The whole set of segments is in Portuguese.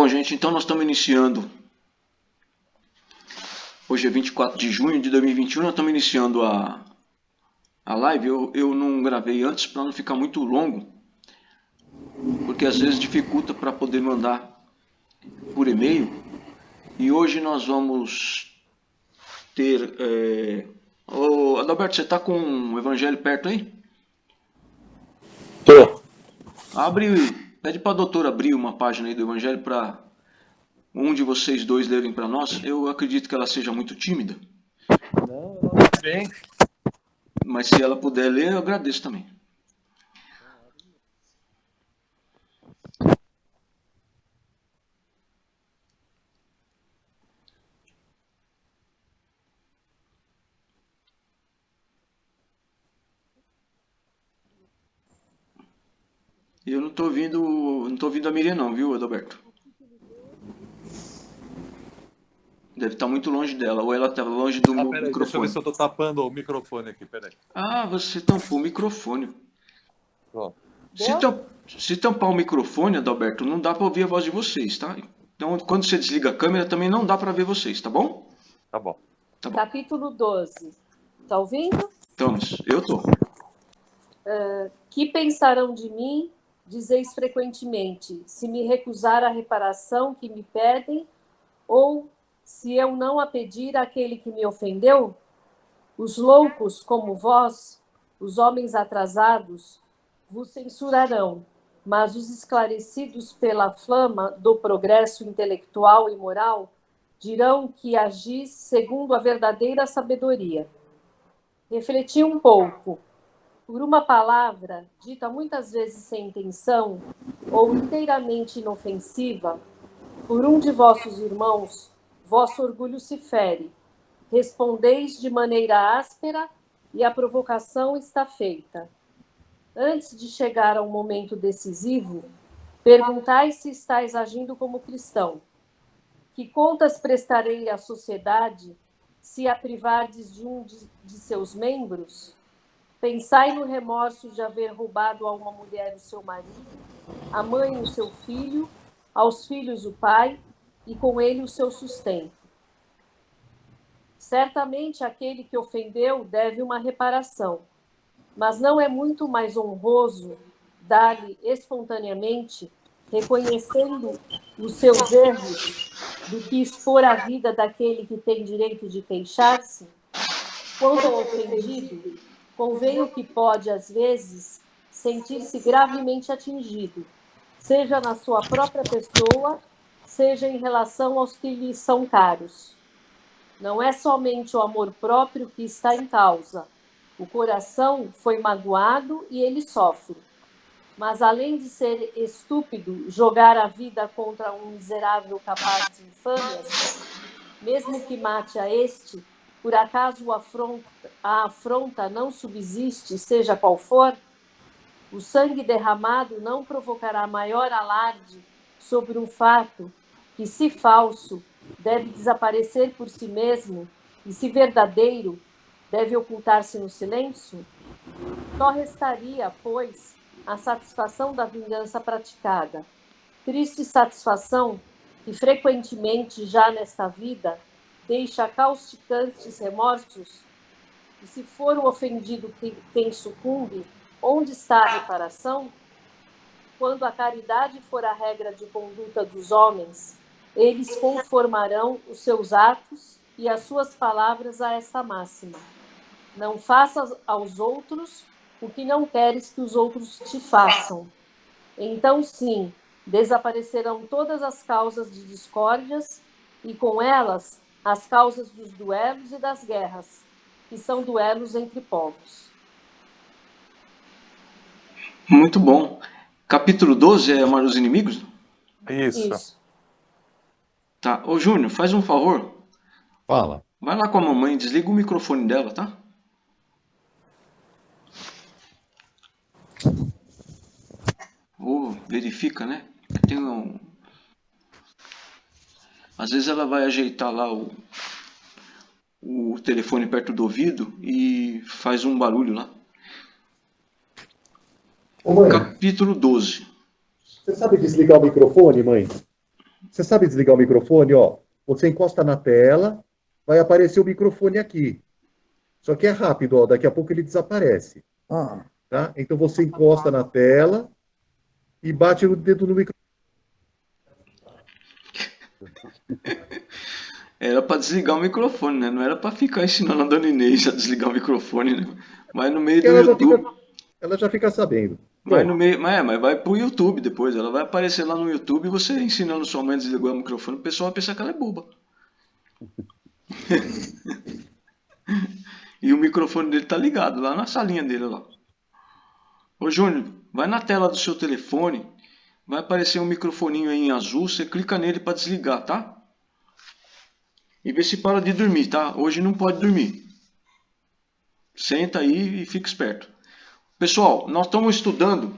Bom, gente, então nós estamos iniciando. Hoje é 24 de junho de 2021, nós estamos iniciando a live. Eu não gravei antes para não ficar muito longo, porque às vezes dificulta para poder mandar por e-mail. E hoje nós vamos ter... Ô, Adalberto, você está com o Evangelho perto aí? Tô. Pede para a doutora abrir uma página aí do Evangelho para um de vocês dois lerem para nós. Eu acredito que ela seja muito tímida. Não, ela vai bem. Mas se ela puder ler, eu agradeço também. Eu não tô ouvindo a Miriam não, viu, Adalberto? Deve estar muito longe dela, ou ela está longe do Peraí, deixa eu ver microfone. se eu tô tapando o microfone aqui, peraí. Ah, você tampou o microfone. Ó. Se tampar o microfone, Adalberto, não dá para ouvir a voz de vocês, tá? Então, quando você desliga a câmera, também não dá para ver vocês, tá bom? Tá bom. Tá bom. Capítulo 12. Tá ouvindo? Estamos. Eu tô. Que pensarão de mim, dizeis frequentemente, se me recusar a reparação que me pedem, ou se eu não a pedir àquele que me ofendeu? Os loucos como vós, os homens atrasados, vos censurarão, mas os esclarecidos pela flama do progresso intelectual e moral dirão que agis segundo a verdadeira sabedoria. Refleti um pouco. Por uma palavra, dita muitas vezes sem intenção, ou inteiramente inofensiva, por um de vossos irmãos, vosso orgulho se fere. Respondeis de maneira áspera e a provocação está feita. Antes de chegar ao momento decisivo, perguntai se estáis agindo como cristão. Que contas prestarei à sociedade se a privardes de um de seus membros? Pensai no remorso de haver roubado a uma mulher o seu marido, a mãe o seu filho, aos filhos o pai, e com ele o seu sustento. Certamente aquele que ofendeu deve uma reparação, mas não é muito mais honroso dar-lhe espontaneamente, reconhecendo os seus erros, do que expor a vida daquele que tem direito de queixar-se? Quanto ao ofendido, convém o que pode, às vezes, sentir-se gravemente atingido, seja na sua própria pessoa, seja em relação aos que lhe são caros. Não é somente o amor próprio que está em causa. O coração foi magoado e ele sofre. Mas, além de ser estúpido jogar a vida contra um miserável capaz de infâmias, mesmo que mate a este, por acaso a afronta não subsiste, seja qual for, o sangue derramado não provocará maior alarde sobre um fato que, se falso, deve desaparecer por si mesmo e, se verdadeiro, deve ocultar-se no silêncio? Só restaria, pois, a satisfação da vingança praticada. Triste satisfação que, frequentemente, já nesta vida, deixa causticantes remorsos? E se for o ofendido quem sucumbe, onde está a reparação? Quando a caridade for a regra de conduta dos homens, eles conformarão os seus atos e as suas palavras a esta máxima: não faças aos outros o que não queres que os outros te façam. Então, sim, desaparecerão todas as causas de discórdias e, com elas, as causas dos duelos e das guerras, que são duelos entre povos. Muito bom. Capítulo 12 é Amar os Inimigos? Isso. Tá. Ô, Júnior, faz um favor. Fala. Vai lá com a mamãe, desliga o microfone dela, tá? Ou verifica, né? Às vezes ela vai ajeitar lá o telefone perto do ouvido e faz um barulho lá. Ô, mãe, Capítulo 12. você sabe desligar o microfone, mãe? Você sabe desligar o microfone, ó? Você encosta na tela, vai aparecer o microfone aqui. Só que é rápido, ó, daqui a pouco ele desaparece. Tá? Então você encosta na tela e bate o dedo no microfone. Era para desligar o microfone, né? Não era para ficar ensinando a Dona Inês a desligar o microfone, né? Vai no meio do YouTube. Ela já fica sabendo. Vai no meio, mas vai pro YouTube depois. Ela vai aparecer lá no YouTube e você ensinando sua mãe a desligar o microfone, o pessoal vai pensar que ela é boba. E o microfone dele tá ligado lá na salinha dele lá. Ô Júnior, vai na tela do seu telefone, vai aparecer um microfoninho aí em azul, você clica nele para desligar, tá? E vê se para de dormir, tá? Hoje não pode dormir. Senta aí e fica esperto. Pessoal, nós estamos estudando,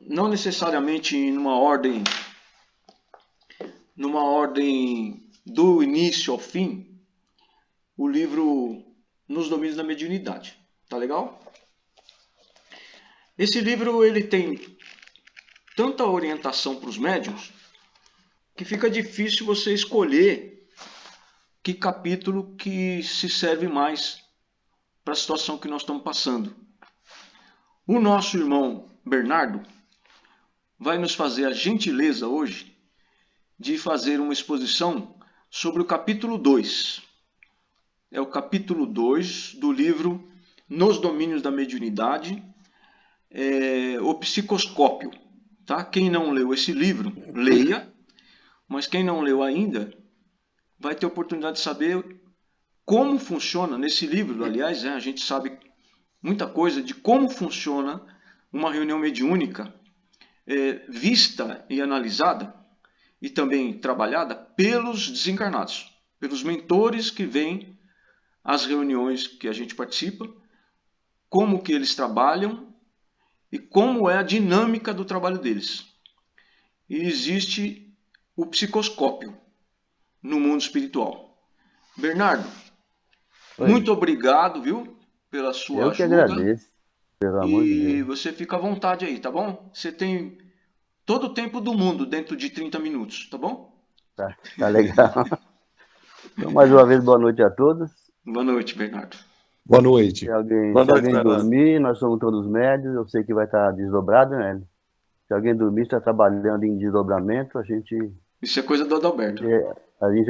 não necessariamente numa ordem do início ao fim, o livro Nos Domínios da Mediunidade. Tá legal? Esse livro ele tem tanta orientação para os médiuns que fica difícil você escolher que capítulo que se serve mais para a situação que nós estamos passando. O nosso irmão Bernardo vai nos fazer a gentileza hoje de fazer uma exposição sobre o capítulo 2. É o capítulo 2 do livro Nos Domínios da Mediunidade, o Psicoscópio. Tá? Quem não leu esse livro, leia, mas quem não leu ainda vai ter a oportunidade de saber como funciona nesse livro. Aliás, a gente sabe muita coisa de como funciona uma reunião mediúnica vista e analisada e também trabalhada pelos desencarnados, pelos mentores que vêm às reuniões que a gente participa, como que eles trabalham e como é a dinâmica do trabalho deles. E existe o psicoscópio no mundo espiritual. Bernardo, muito obrigado, viu, pela sua ajuda. Eu que agradeço, pelo amor de Deus. E você fica à vontade aí, tá bom? Você tem todo o tempo do mundo dentro de 30 minutos, tá bom? Tá legal. Então, mais uma vez, boa noite a todos. Boa noite, Bernardo. Boa noite. Se alguém Bernardo. dormir, nós somos todos médios, eu sei que vai estar desdobrado, né? Se alguém dormir, está trabalhando em desdobramento, a gente Isso é coisa do Adalberto.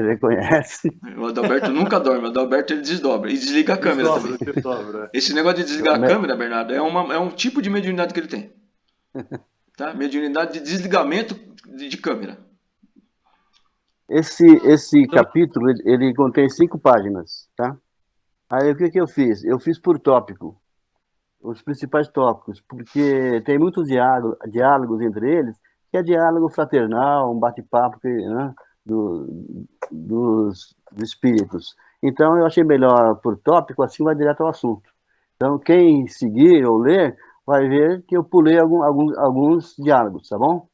reconhece. O Adalberto nunca dorme, o Adalberto ele desdobra e desliga a câmera também. Desdobra. Esse negócio de desligar a câmera, Bernardo, é um tipo de mediunidade que ele tem. Tá? Mediunidade de desligamento de câmera. Esse capítulo, ele contém 5 páginas, tá? Aí o que eu fiz? Eu fiz por tópico, os principais tópicos, porque tem muitos diálogos entre eles, que é diálogo fraternal, um bate-papo, né, dos espíritos. Então eu achei melhor por tópico, assim vai direto ao assunto. Então quem seguir ou ler, vai ver que eu pulei alguns diálogos, tá bom?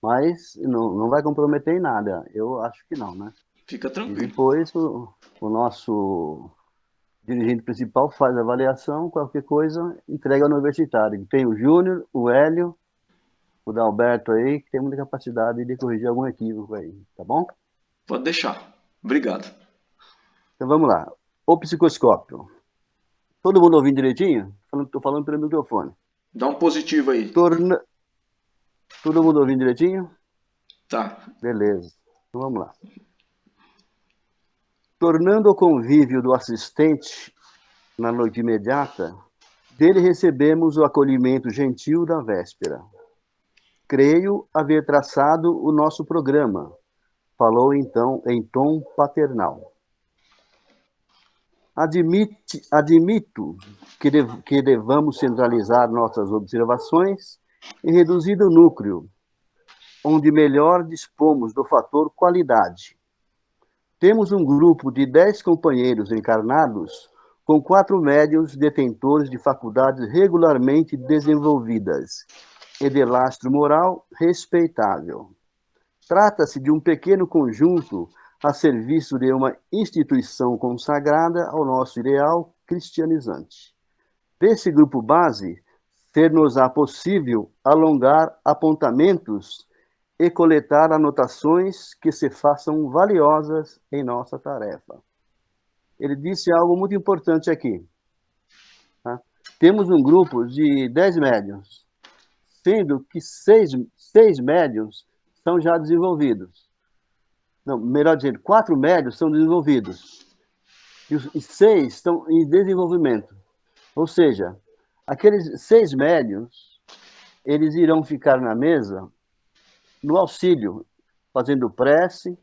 Mas não vai comprometer em nada, eu acho que não, né? Fica E tranquilo. depois o nosso dirigente principal faz a avaliação, qualquer coisa, entrega ao universitário. Tem o Júnior, o Hélio, o Dalberto aí, que tem muita capacidade de corrigir algum equívoco aí, tá bom? Pode deixar. Obrigado. Então vamos lá. O psicoscópio. Todo mundo ouvindo direitinho? Estou falando pelo microfone. Dá um positivo aí. Todo mundo ouvindo direitinho? Tá. Beleza. Então vamos lá. Tornando o convívio do assistente na noite imediata, dele recebemos o acolhimento gentil da véspera. Creio haver traçado o nosso programa, falou então em tom paternal. Admito que devamos centralizar nossas observações em reduzido núcleo, onde melhor dispomos do fator qualidade. Temos um grupo de 10 companheiros encarnados com 4 médiuns detentores de faculdades regularmente desenvolvidas e de lastro moral respeitável. Trata-se de um pequeno conjunto a serviço de uma instituição consagrada ao nosso ideal cristianizante. Desse grupo base, ser-nos-á possível alongar apontamentos e coletar anotações que se façam valiosas em nossa tarefa. Ele disse algo muito importante aqui. Tá? Temos um grupo de 10 médiuns, sendo que seis médiuns são já desenvolvidos. Não, melhor dizendo, 4 médiuns são desenvolvidos. E 6 estão em desenvolvimento. Ou seja, aqueles 6 médiuns, eles irão ficar na mesa no auxílio, fazendo prece,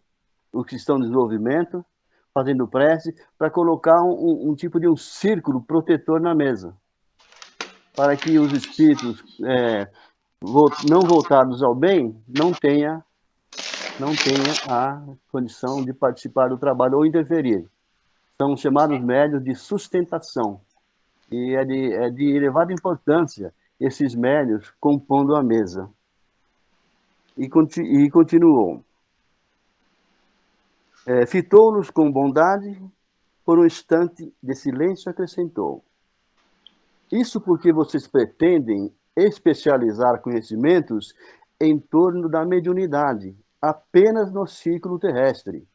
os que estão em desenvolvimento, fazendo prece, para colocar um tipo de um círculo protetor na mesa, para que os espíritos não voltados ao bem não tenha a condição de participar do trabalho ou interferir. São chamados médiuns de sustentação. E é de elevada importância esses médiuns compondo a mesa. E continuou. Fitou-nos com bondade, por um instante de silêncio acrescentou. Isso porque vocês pretendem especializar conhecimentos em torno da mediunidade, apenas no círculo terrestre,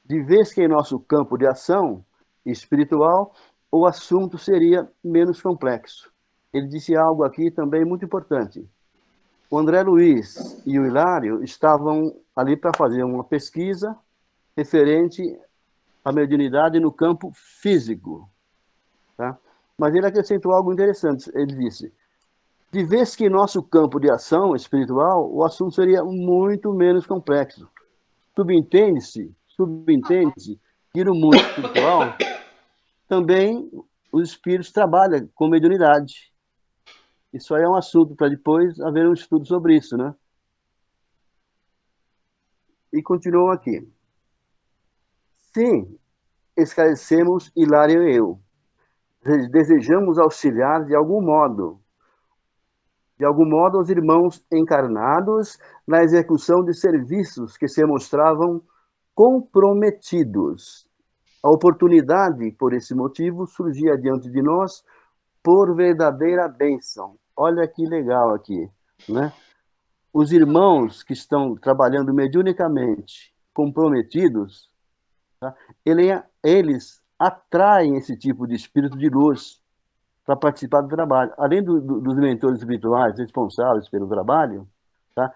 de vez que em nosso campo de ação espiritual o assunto seria menos complexo. Ele disse algo aqui também muito importante. O André Luiz e o Hilário estavam ali para fazer uma pesquisa referente à mediunidade no campo físico. Tá? Mas ele acrescentou algo interessante. Ele disse, de vez que em nosso campo de ação espiritual, o assunto seria muito menos complexo. Subentende-se que no mundo espiritual também os espíritos trabalham com mediunidade. Isso aí é um assunto para depois haver um estudo sobre isso, né? E continuou aqui. Sim, esclarecemos Hilário e eu. Desejamos auxiliar de algum modo os irmãos encarnados na execução de serviços que se mostravam comprometidos. A oportunidade, por esse motivo, surgia diante de nós por verdadeira bênção. Olha que legal aqui, né? Os irmãos que estão trabalhando mediunicamente, comprometidos, tá? Eles atraem esse tipo de espírito de luz para participar do trabalho. Além dos mentores espirituais responsáveis pelo trabalho, tá?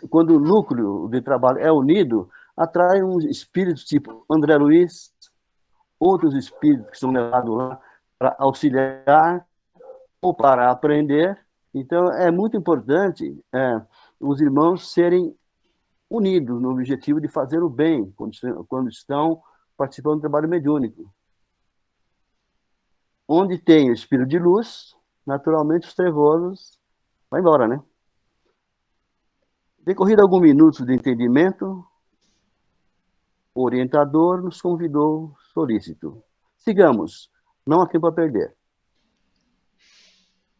Quando o núcleo de trabalho é unido, atrai uns espíritos tipo André Luiz, outros espíritos que são levados lá para auxiliar ou para aprender. Então, é muito importante os irmãos serem unidos no objetivo de fazer o bem quando estão participando do trabalho mediúnico. Onde tem o espírito de luz, naturalmente os trevosos vão embora, né? Decorrido alguns minutos de entendimento, o orientador nos convidou solícito. Sigamos, não há tempo a perder.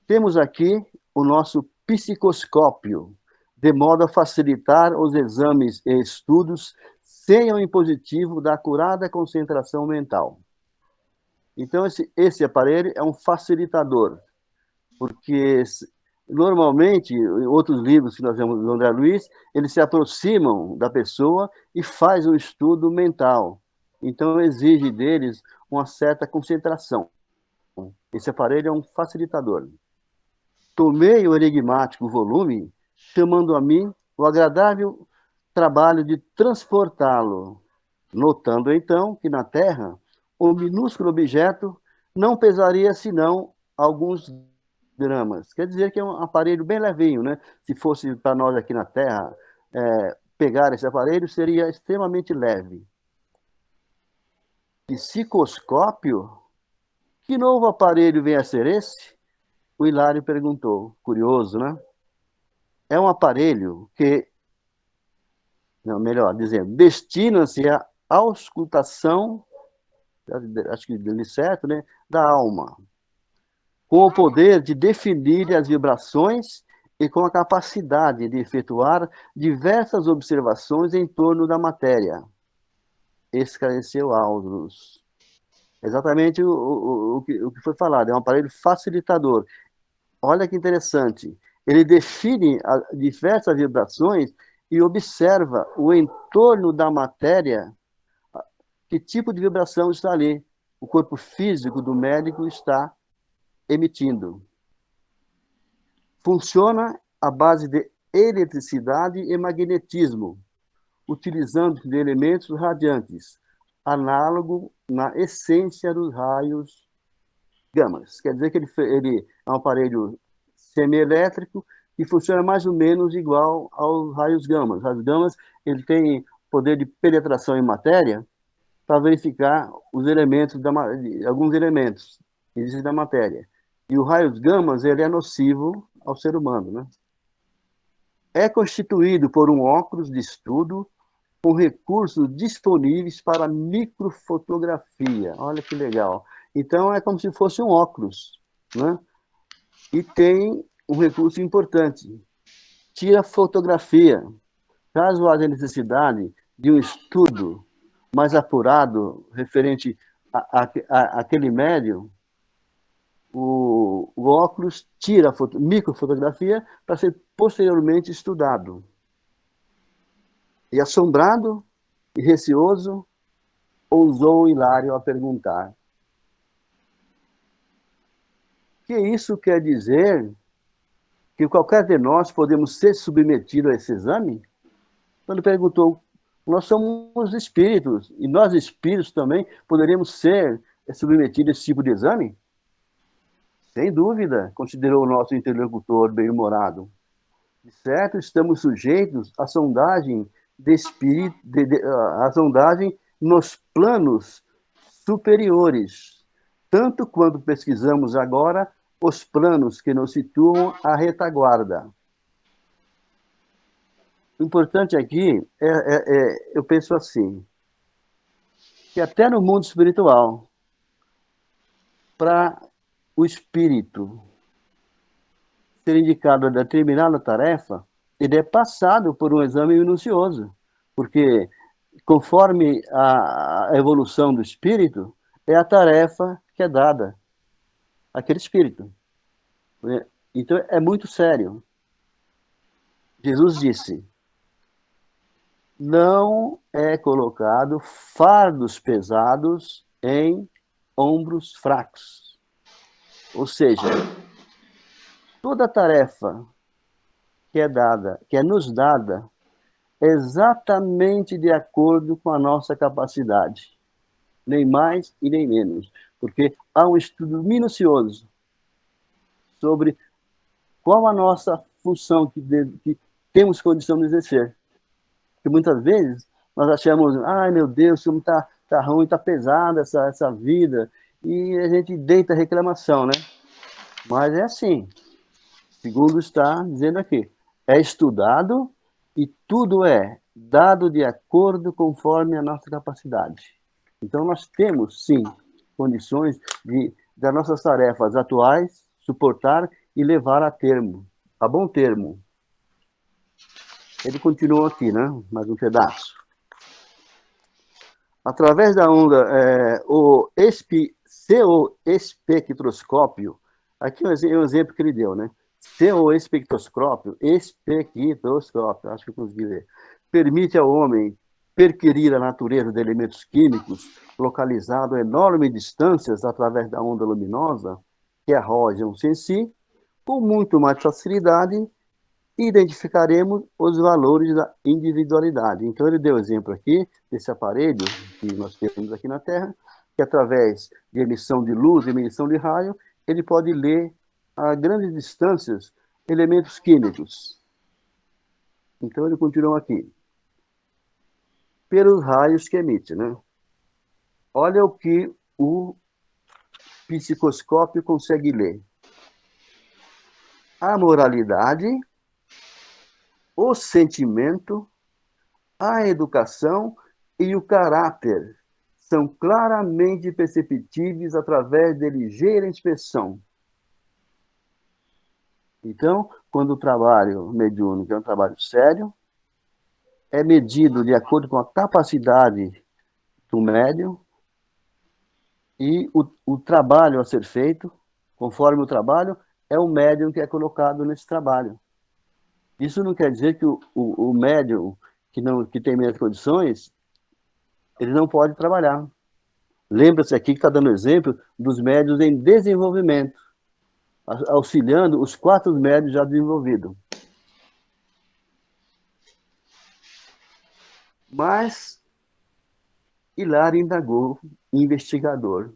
Temos aqui o nosso psicoscópio, de modo a facilitar os exames e estudos sem o impositivo da acurada concentração mental. Então, esse aparelho é um facilitador, porque normalmente, em outros livros que nós vemos do André Luiz, eles se aproximam da pessoa e faz um estudo mental. Então, exige deles uma certa concentração. Esse aparelho é um facilitador. Tomei o enigmático volume, chamando a mim o agradável trabalho de transportá-lo, notando então que na Terra o minúsculo objeto não pesaria senão alguns gramas. Quer dizer que é um aparelho bem levinho, né? Se fosse para nós aqui na Terra pegar esse aparelho, seria extremamente leve. Psicoscópio? Que novo aparelho vem a ser esse? O Hilário perguntou, curioso, né? É um aparelho que, não, melhor dizendo, destina-se à auscultação, acho que deu certo, né? Da alma, com o poder de definir as vibrações e com a capacidade de efetuar diversas observações em torno da matéria. Esclareceu Aldous. Exatamente o que foi falado, é um aparelho facilitador. Olha que interessante, ele define diversas vibrações e observa o entorno da matéria, que tipo de vibração está ali, o corpo físico do médico está emitindo. Funciona à base de eletricidade e magnetismo, utilizando de elementos radiantes, análogo na essência dos raios gamas. Quer dizer que ele é um aparelho semielétrico que funciona mais ou menos igual aos raios gamas. Os raios gamas, ele tem poder de penetração em matéria para verificar os elementos alguns elementos que existem da matéria. E o raios gamas, ele é nocivo ao ser humano, né? É constituído por um óculos de estudo com recursos disponíveis para microfotografia. Olha que legal. Então, é como se fosse um óculos, né? E tem um recurso importante. Tira fotografia. Caso haja necessidade de um estudo mais apurado referente àquele médium, o óculos tira a microfotografia para ser posteriormente estudado. E assombrado e receoso, ousou Hilário a perguntar: que isso quer dizer que qualquer de nós podemos ser submetidos a esse exame? Quando perguntou, nós somos espíritos, e nós espíritos também poderíamos ser submetidos a esse tipo de exame? Sem dúvida, considerou o nosso interlocutor bem-humorado. De certo, estamos sujeitos à sondagem de espírito, à sondagem nos planos superiores, tanto quanto pesquisamos agora os planos que nos situam à retaguarda. O importante aqui eu penso assim, que até no mundo espiritual, para o espírito ser indicado a determinada tarefa, ele é passado por um exame minucioso, porque conforme a evolução do espírito, é a tarefa que é dada àquele espírito. Então, é muito sério. Jesus disse: não é colocado fardos pesados em ombros fracos. Ou seja, toda tarefa que é nos dada, é exatamente de acordo com a nossa capacidade, nem mais e nem menos, porque há um estudo minucioso sobre qual a nossa função que temos condição de exercer. Porque muitas vezes nós achamos, ai meu Deus, como tá ruim, tá pesada essa vida, e a gente deita reclamação, né? Mas é assim, segundo está dizendo aqui, é estudado e tudo é dado de acordo conforme a nossa capacidade. Então nós temos, sim, condições das nossas tarefas atuais suportar e levar a termo, a bom termo. Ele continua aqui, né? Mais um pedaço. Através da onda, seu espectroscópio, aqui é um exemplo que ele deu, né? Seu espectroscópio, acho que eu consegui ler, permite ao homem perquirir a natureza de elementos químicos localizados a enormes distâncias através da onda luminosa que arrojam-se em si, com muito mais facilidade identificaremos os valores da individualidade. Então, ele deu o exemplo aqui desse aparelho que nós temos aqui na Terra, que através de emissão de luz, emissão de raio, ele pode ler a grandes distâncias elementos químicos. Então, ele continua aqui. Pelos raios que emite, né? Olha o que o psicoscópio consegue ler. A moralidade, o sentimento, a educação e o caráter são claramente perceptíveis através de ligeira inspeção. Então, quando o trabalho mediúnico é um trabalho sério, é medido de acordo com a capacidade do médium e o trabalho a ser feito, conforme o trabalho, é o médium que é colocado nesse trabalho. Isso não quer dizer que o médium que tem menos condições, ele não pode trabalhar. Lembra-se aqui que está dando exemplo dos médios em desenvolvimento, auxiliando os 4 médios já desenvolvidos. Mas Hilário indagou, investigador.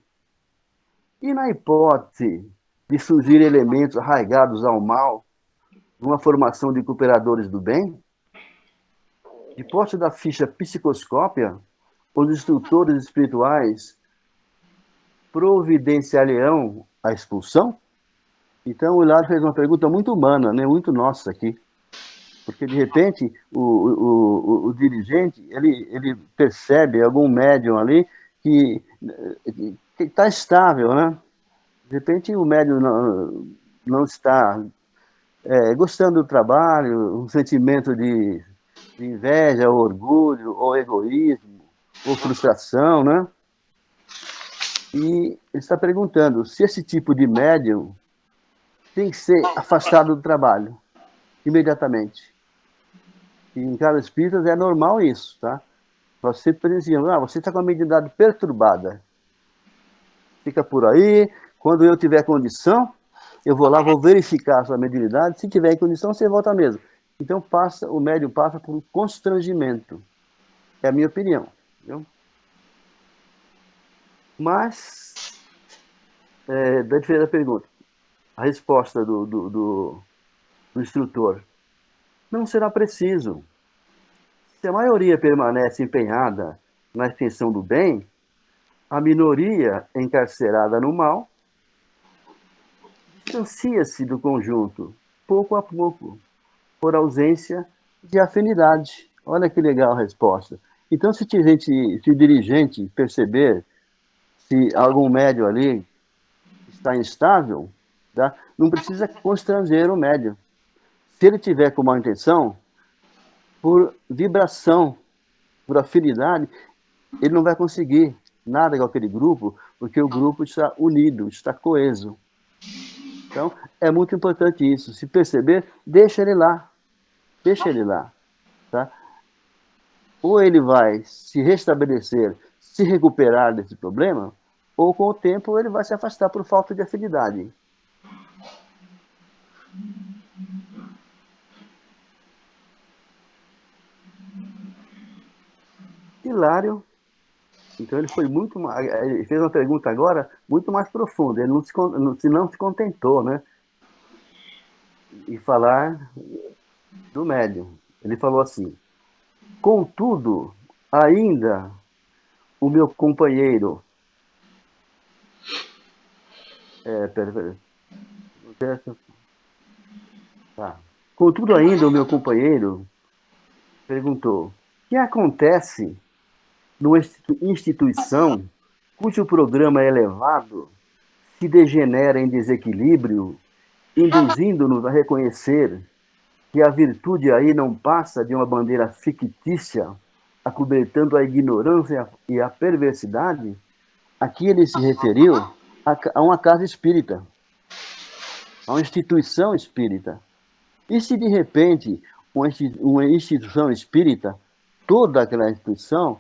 E na hipótese de surgir elementos arraigados ao mal, numa formação de cooperadores do bem, de posse da ficha psicoscópia, os instrutores espirituais providenciarão a expulsão? Então, o Hilário fez uma pergunta muito humana, né? Muito nossa aqui. Porque, de repente, o dirigente, ele percebe algum médium ali que está estável, né? De repente, o médium não está gostando do trabalho, um sentimento de inveja, ou orgulho, ou egoísmo, ou frustração, né? E ele está perguntando se esse tipo de médium tem que ser afastado do trabalho imediatamente. E em cada espírita é normal isso, tá? Você presenciando, você está com a mediunidade perturbada. Fica por aí, quando eu tiver condição, eu vou lá, vou verificar a sua mediunidade, se tiver em condição, você volta mesmo. Então o médium passa por um constrangimento. É a minha opinião. Viu? Mas, daí fez a pergunta. A resposta do instrutor. Não será preciso. Se a maioria permanece empenhada na extensão do bem, a minoria encarcerada no mal distancia-se do conjunto, pouco a pouco, por ausência de afinidade. Olha que legal a resposta. Então, se o dirigente perceber se algum médium ali está instável, tá? Não precisa constranger o médium. Se ele tiver com má intenção, por vibração, por afinidade, ele não vai conseguir nada com aquele grupo, porque o grupo está unido, está coeso. Então, é muito importante isso. Se perceber, deixa ele lá. Deixa ele lá. Tá? Ou ele vai se restabelecer, se recuperar desse problema, ou com o tempo ele vai se afastar por falta de afinidade. Hilário, então ele foi muito mais, ele fez uma pergunta agora muito mais profunda, ele não se contentou, né, em falar do médium. Ele falou assim: contudo, ainda o meu companheiro Contudo, ainda o meu companheiro perguntou: o que acontece numa instituição cujo programa elevado se degenera em desequilíbrio, induzindo-nos a reconhecer que a virtude aí não passa de uma bandeira fictícia, acobertando a ignorância e a perversidade? Aqui ele se referiu a uma casa espírita, a uma instituição espírita. E se de repente uma instituição espírita, toda aquela instituição,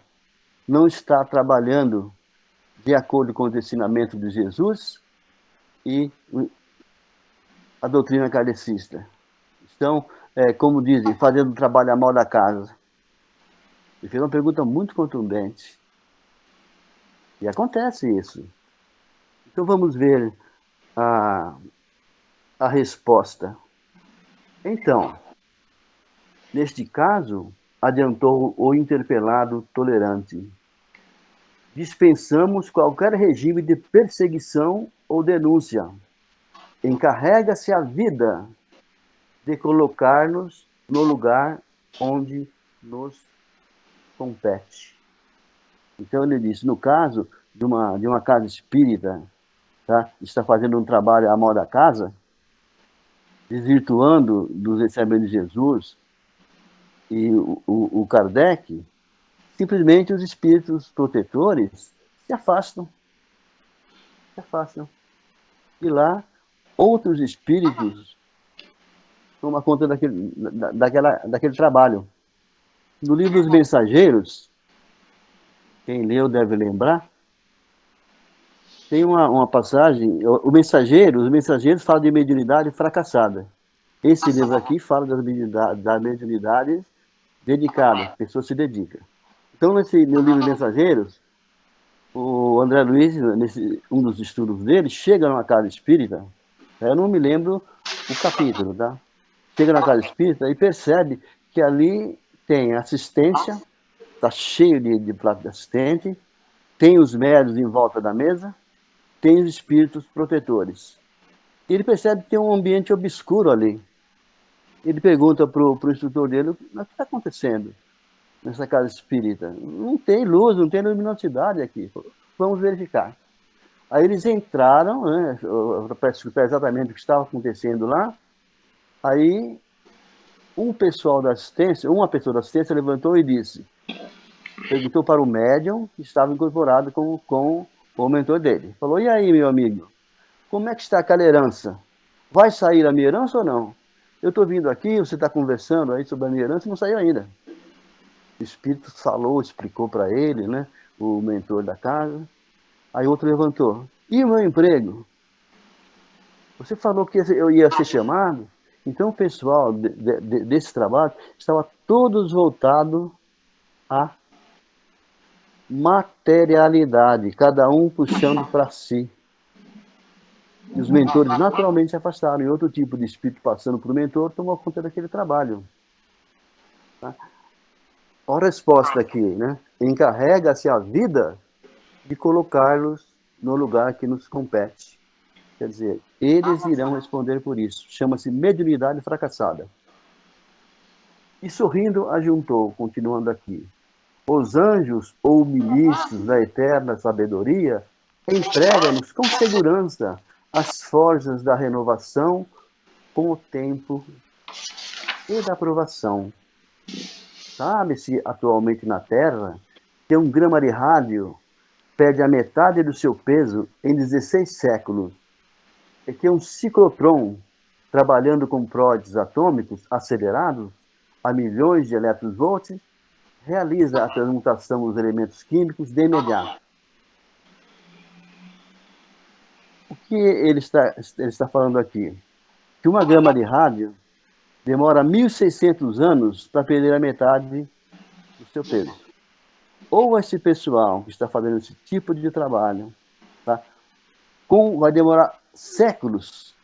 não está trabalhando de acordo com o ensinamento de Jesus e a doutrina kardecista? Estão, como dizem, fazendo o trabalho à mal da casa. Ele fez uma pergunta muito contundente. E acontece isso. Então vamos ver a resposta. Então, neste caso, adiantou o interpelado tolerante: dispensamos qualquer regime de perseguição ou denúncia. Encarrega-se a vida de colocar-nos no lugar onde nos compete. Então ele disse, no caso de uma casa espírita, tá, está fazendo um trabalho à mal da casa, desvirtuando dos ensinamentos de Jesus e o Kardec, simplesmente os espíritos protetores se afastam. Se afastam. E lá, outros espíritos toma conta daquele trabalho. No livro dos Mensageiros, quem leu deve lembrar, tem uma passagem, os mensageiros falam de mediunidade fracassada. Esse livro aqui fala da mediunidade dedicada, a pessoa se dedica. Então, no livro dos Mensageiros, o André Luiz, um dos estudos dele, chega numa casa espírita, eu não me lembro o capítulo, tá? Chega na casa espírita e percebe que ali tem assistência, está cheio de prato de assistente, tem os médios em volta da mesa, tem os espíritos protetores. Ele percebe que tem um ambiente obscuro ali. Ele pergunta para o instrutor dele, o que está acontecendo nessa casa espírita? Não tem luz, não tem luminosidade aqui. Vamos verificar. Aí eles entraram, né, para exatamente o que estava acontecendo lá. Aí uma pessoa da assistência levantou e disse, perguntou para o médium que estava incorporado com o mentor dele. Falou, e aí, meu amigo, como é que está aquela herança? Vai sair a minha herança ou não? Eu estou vindo aqui, você está conversando aí sobre a minha herança e não saiu ainda. O espírito falou, explicou para ele, né, o mentor da casa. Aí outro levantou. E o meu emprego? Você falou que eu ia ser chamado? Então o pessoal desse trabalho estava todos voltados à materialidade, cada um puxando para si. E os mentores naturalmente se afastaram. E outro tipo de espírito passando por mentor tomou conta daquele trabalho. Tá? A resposta aqui, né? Encarrega-se a vida de colocá-los no lugar que nos compete. Quer dizer, eles irão responder por isso. Chama-se mediunidade fracassada. E sorrindo, ajuntou, continuando aqui. Os anjos ou ministros da eterna sabedoria entregam-nos com segurança as forjas da renovação com o tempo e da aprovação. Sabe-se atualmente na Terra que um grama de rádio perde a metade do seu peso em 16 séculos e que um ciclotron, trabalhando com prótons atômicos acelerados a milhões de eletronvolts, realiza a transmutação dos elementos químicos de imediato. O que ele está falando aqui? Que uma grama de rádio demora 1.600 anos para perder a metade do seu peso. Ou esse pessoal que está fazendo esse tipo de trabalho, tá, vai demorar séculos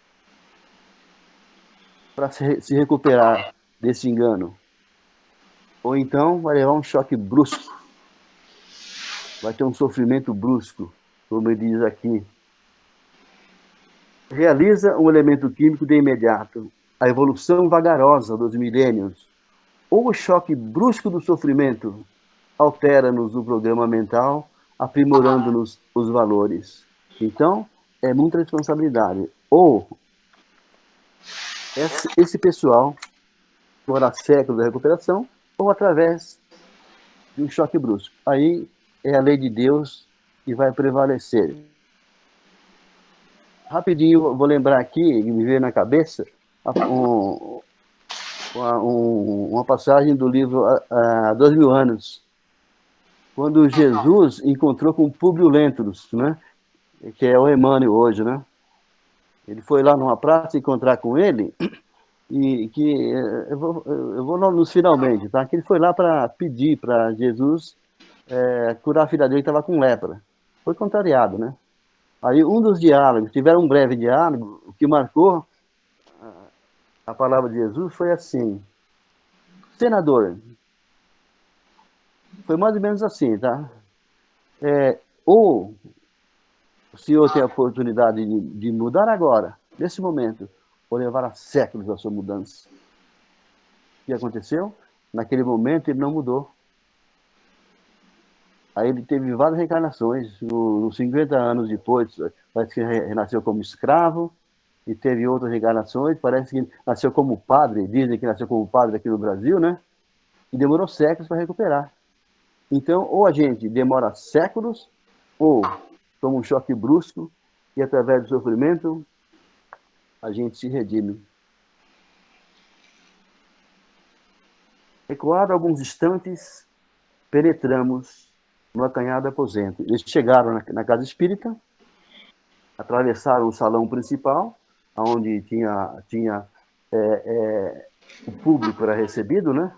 para se recuperar desse engano. Ou então vai levar um choque brusco, vai ter um sofrimento brusco, como ele diz aqui. Realiza um elemento químico de imediato, a evolução vagarosa dos milênios, ou o choque brusco do sofrimento altera-nos o programa mental, aprimorando-nos os valores. Então, é muita responsabilidade. Ou esse pessoal demora séculos da recuperação, ou através de um choque brusco. Aí é a lei de Deus que vai prevalecer. Rapidinho, vou lembrar aqui, me veio na cabeça, uma passagem do livro há 2000 anos, quando Jesus encontrou com Públio Lentulus, né? Que é o Emmanuel hoje, né? Ele foi lá numa praça encontrar com ele, e que eu vou nos finalmente, tá? Que ele foi lá para pedir para Jesus curar a filha dele que estava com lepra. Foi contrariado, né? Aí um dos diálogos, tiveram um breve diálogo, o que marcou a palavra de Jesus foi assim: senador, foi mais ou menos assim, tá? Ou o senhor tem a oportunidade de mudar agora, nesse momento, ou levar séculos a sua mudança. O que aconteceu? Naquele momento ele não mudou. Aí ele teve várias reencarnações, uns 50 anos depois, parece que renasceu como escravo, e teve outras reencarnações, parece que nasceu como padre, dizem que nasceu como padre aqui no Brasil, né? E demorou séculos para recuperar. Então, ou a gente demora séculos, ou toma um choque brusco, e através do sofrimento, a gente se redime. Recuado alguns instantes, penetramos no acanhado aposento. Eles chegaram na casa espírita, atravessaram o salão principal, onde tinha o público era recebido, né?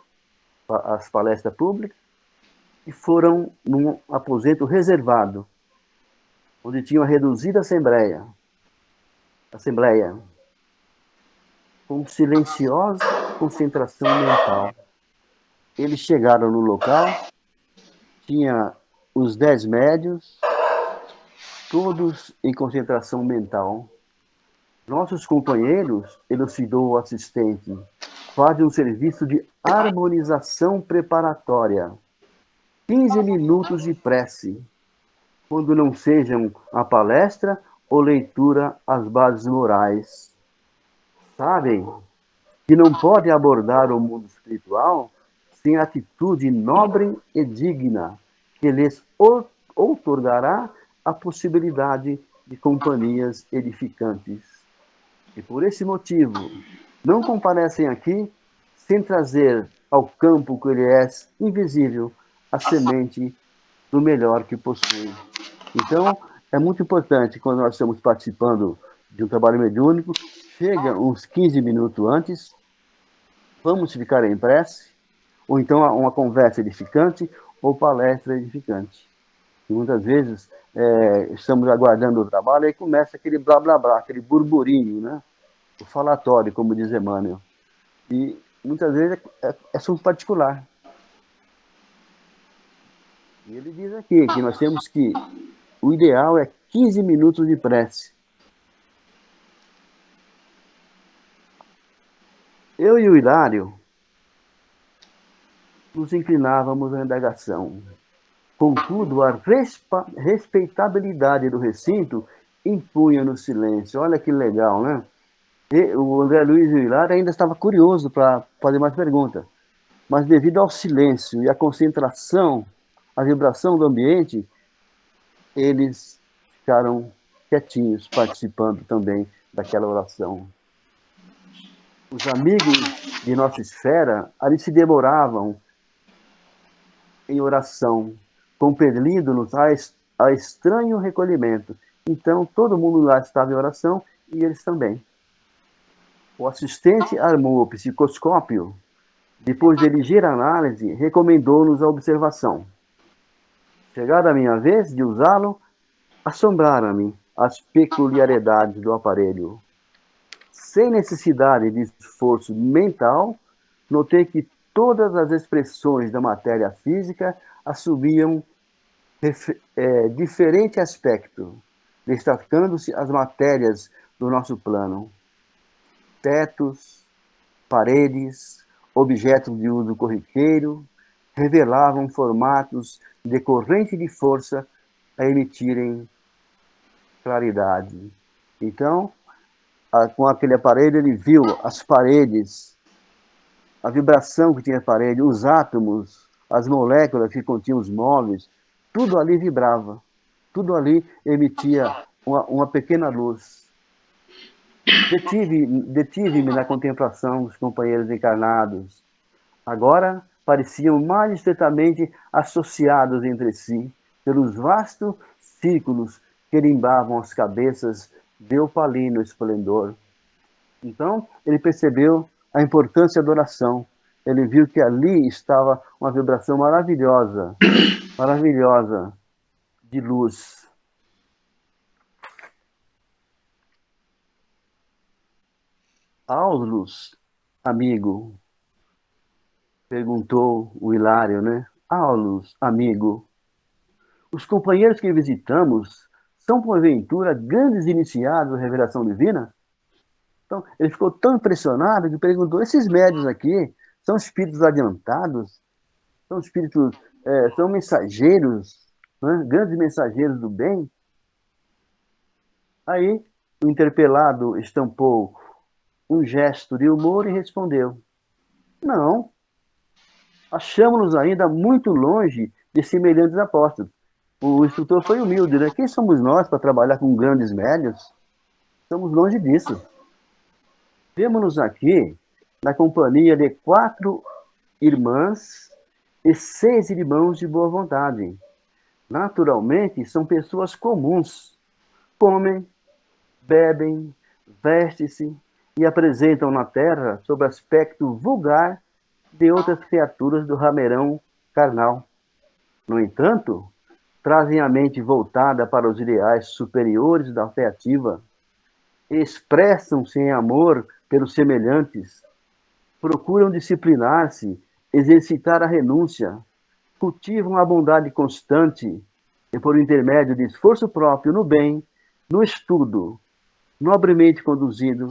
As palestras públicas, e foram num aposento reservado, onde tinha uma reduzida assembleia, com silenciosa concentração mental. Eles chegaram no local, tinha os 10 médios, todos em concentração mental. Nossos companheiros, elucidou o assistente, fazem um serviço de harmonização preparatória. 15 minutos de prece, quando não sejam a palestra ou leitura às bases morais. Sabem que não podem abordar o mundo espiritual sem atitude nobre e digna, que lhes outorgará a possibilidade de companhias edificantes. E por esse motivo, não comparecem aqui sem trazer ao campo que lhe é invisível a semente do melhor que possui. Então, é muito importante, quando nós estamos participando de um trabalho mediúnico, chega uns 15 minutos antes, vamos ficar em prece, ou então uma conversa edificante, ou palestra edificante. E muitas vezes estamos aguardando o trabalho, e começa aquele blá blá blá, aquele burburinho, né? O falatório, como diz Emmanuel. E muitas vezes é assunto particular. E ele diz aqui que nós temos que, o ideal é 15 minutos de prece. Eu e o Hilário nos inclinávamos à indagação. Contudo, a respeitabilidade do recinto impunha-nos silêncio. Olha que legal, né? E o André Luiz e o Hilário ainda estava curioso para fazer mais perguntas. Mas devido ao silêncio e à concentração, à vibração do ambiente, eles ficaram quietinhos, participando também daquela oração. Os amigos de nossa esfera ali se demoravam em oração, compelindo-nos a estranho recolhimento. Então, todo mundo lá estava em oração e eles também. O assistente armou o psicoscópio. Depois de ligeira análise, recomendou-nos a observação. Chegada a minha vez de usá-lo, assombraram-me as peculiaridades do aparelho. Sem necessidade de esforço mental, notei que todas as expressões da matéria física assumiam diferente aspecto, destacando-se as matérias do nosso plano. Tetos, paredes, objetos de uso corriqueiro, revelavam formatos de corrente de força a emitirem claridade. Então, com aquele aparelho, ele viu as paredes, a vibração que tinha a parede, os átomos, as moléculas que continham os móveis, tudo ali vibrava, tudo ali emitia uma pequena luz. Detive-me na contemplação dos companheiros encarnados. Agora pareciam mais estreitamente associados entre si, pelos vastos círculos que limbavam as cabeças de opalino esplendor. Então, ele percebeu a importância da oração. Ele viu que ali estava uma vibração maravilhosa, maravilhosa, de luz. Aulus, amigo, perguntou o Hilário, né? Aulus, amigo, os companheiros que visitamos são, porventura, grandes iniciados da revelação divina? Então, ele ficou tão impressionado que perguntou, esses médios aqui são espíritos adiantados? São espíritos, são mensageiros, né? Grandes mensageiros do bem? Aí, o interpelado estampou um gesto de humor e respondeu, não, achamos-nos ainda muito longe de semelhantes apóstolos. O instrutor foi humilde, né? Quem somos nós para trabalhar com grandes médios? Estamos longe disso. Vemo-nos aqui na companhia de 4 irmãs e 6 irmãos de boa vontade. Naturalmente, são pessoas comuns. Comem, bebem, vestem-se e apresentam na Terra sob aspecto vulgar de outras criaturas do rameirão carnal. No entanto, trazem a mente voltada para os ideais superiores da fé ativa, expressam-se em amor pelos semelhantes, procuram disciplinar-se, exercitar a renúncia, cultivam a bondade constante e, por intermédio de esforço próprio no bem, no estudo, nobremente conduzido,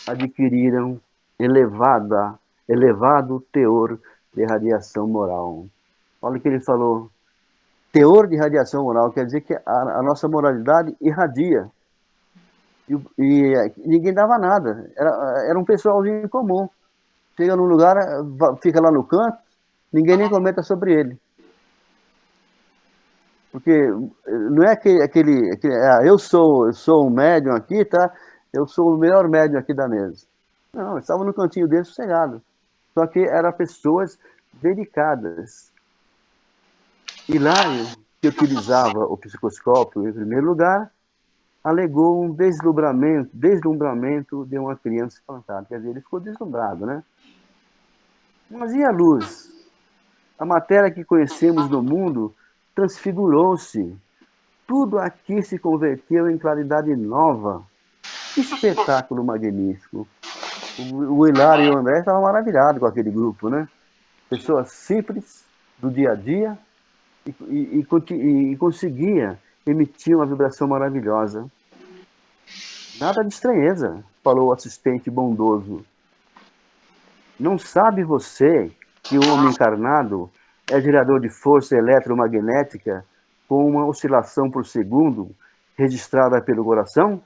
adquiriram elevado teor de radiação moral. Olha o que ele falou. Teor de radiação moral quer dizer que a nossa moralidade irradia. E ninguém dava nada. Era um pessoalzinho comum. Chega num lugar, fica lá no canto, ninguém nem comenta sobre ele. Porque não é aquele eu sou um médium aqui, tá? Eu sou o melhor médium aqui da mesa. Não, estava no cantinho dele sossegado. Só que eram pessoas dedicadas. Hilário, que utilizava o psicoscópio em primeiro lugar, alegou um deslumbramento de uma criança espantada. Quer dizer, ele ficou deslumbrado, né? Mas e a luz? A matéria que conhecemos no mundo transfigurou-se. Tudo aqui se converteu em claridade nova. Que espetáculo magnífico. O Hilário e o André estavam maravilhados com aquele grupo, né? Pessoas simples, do dia a dia, e conseguia emitir uma vibração maravilhosa. Nada de estranheza, falou o assistente bondoso. Não sabe você que o homem encarnado é gerador de força eletromagnética com uma oscilação por segundo registrada pelo coração?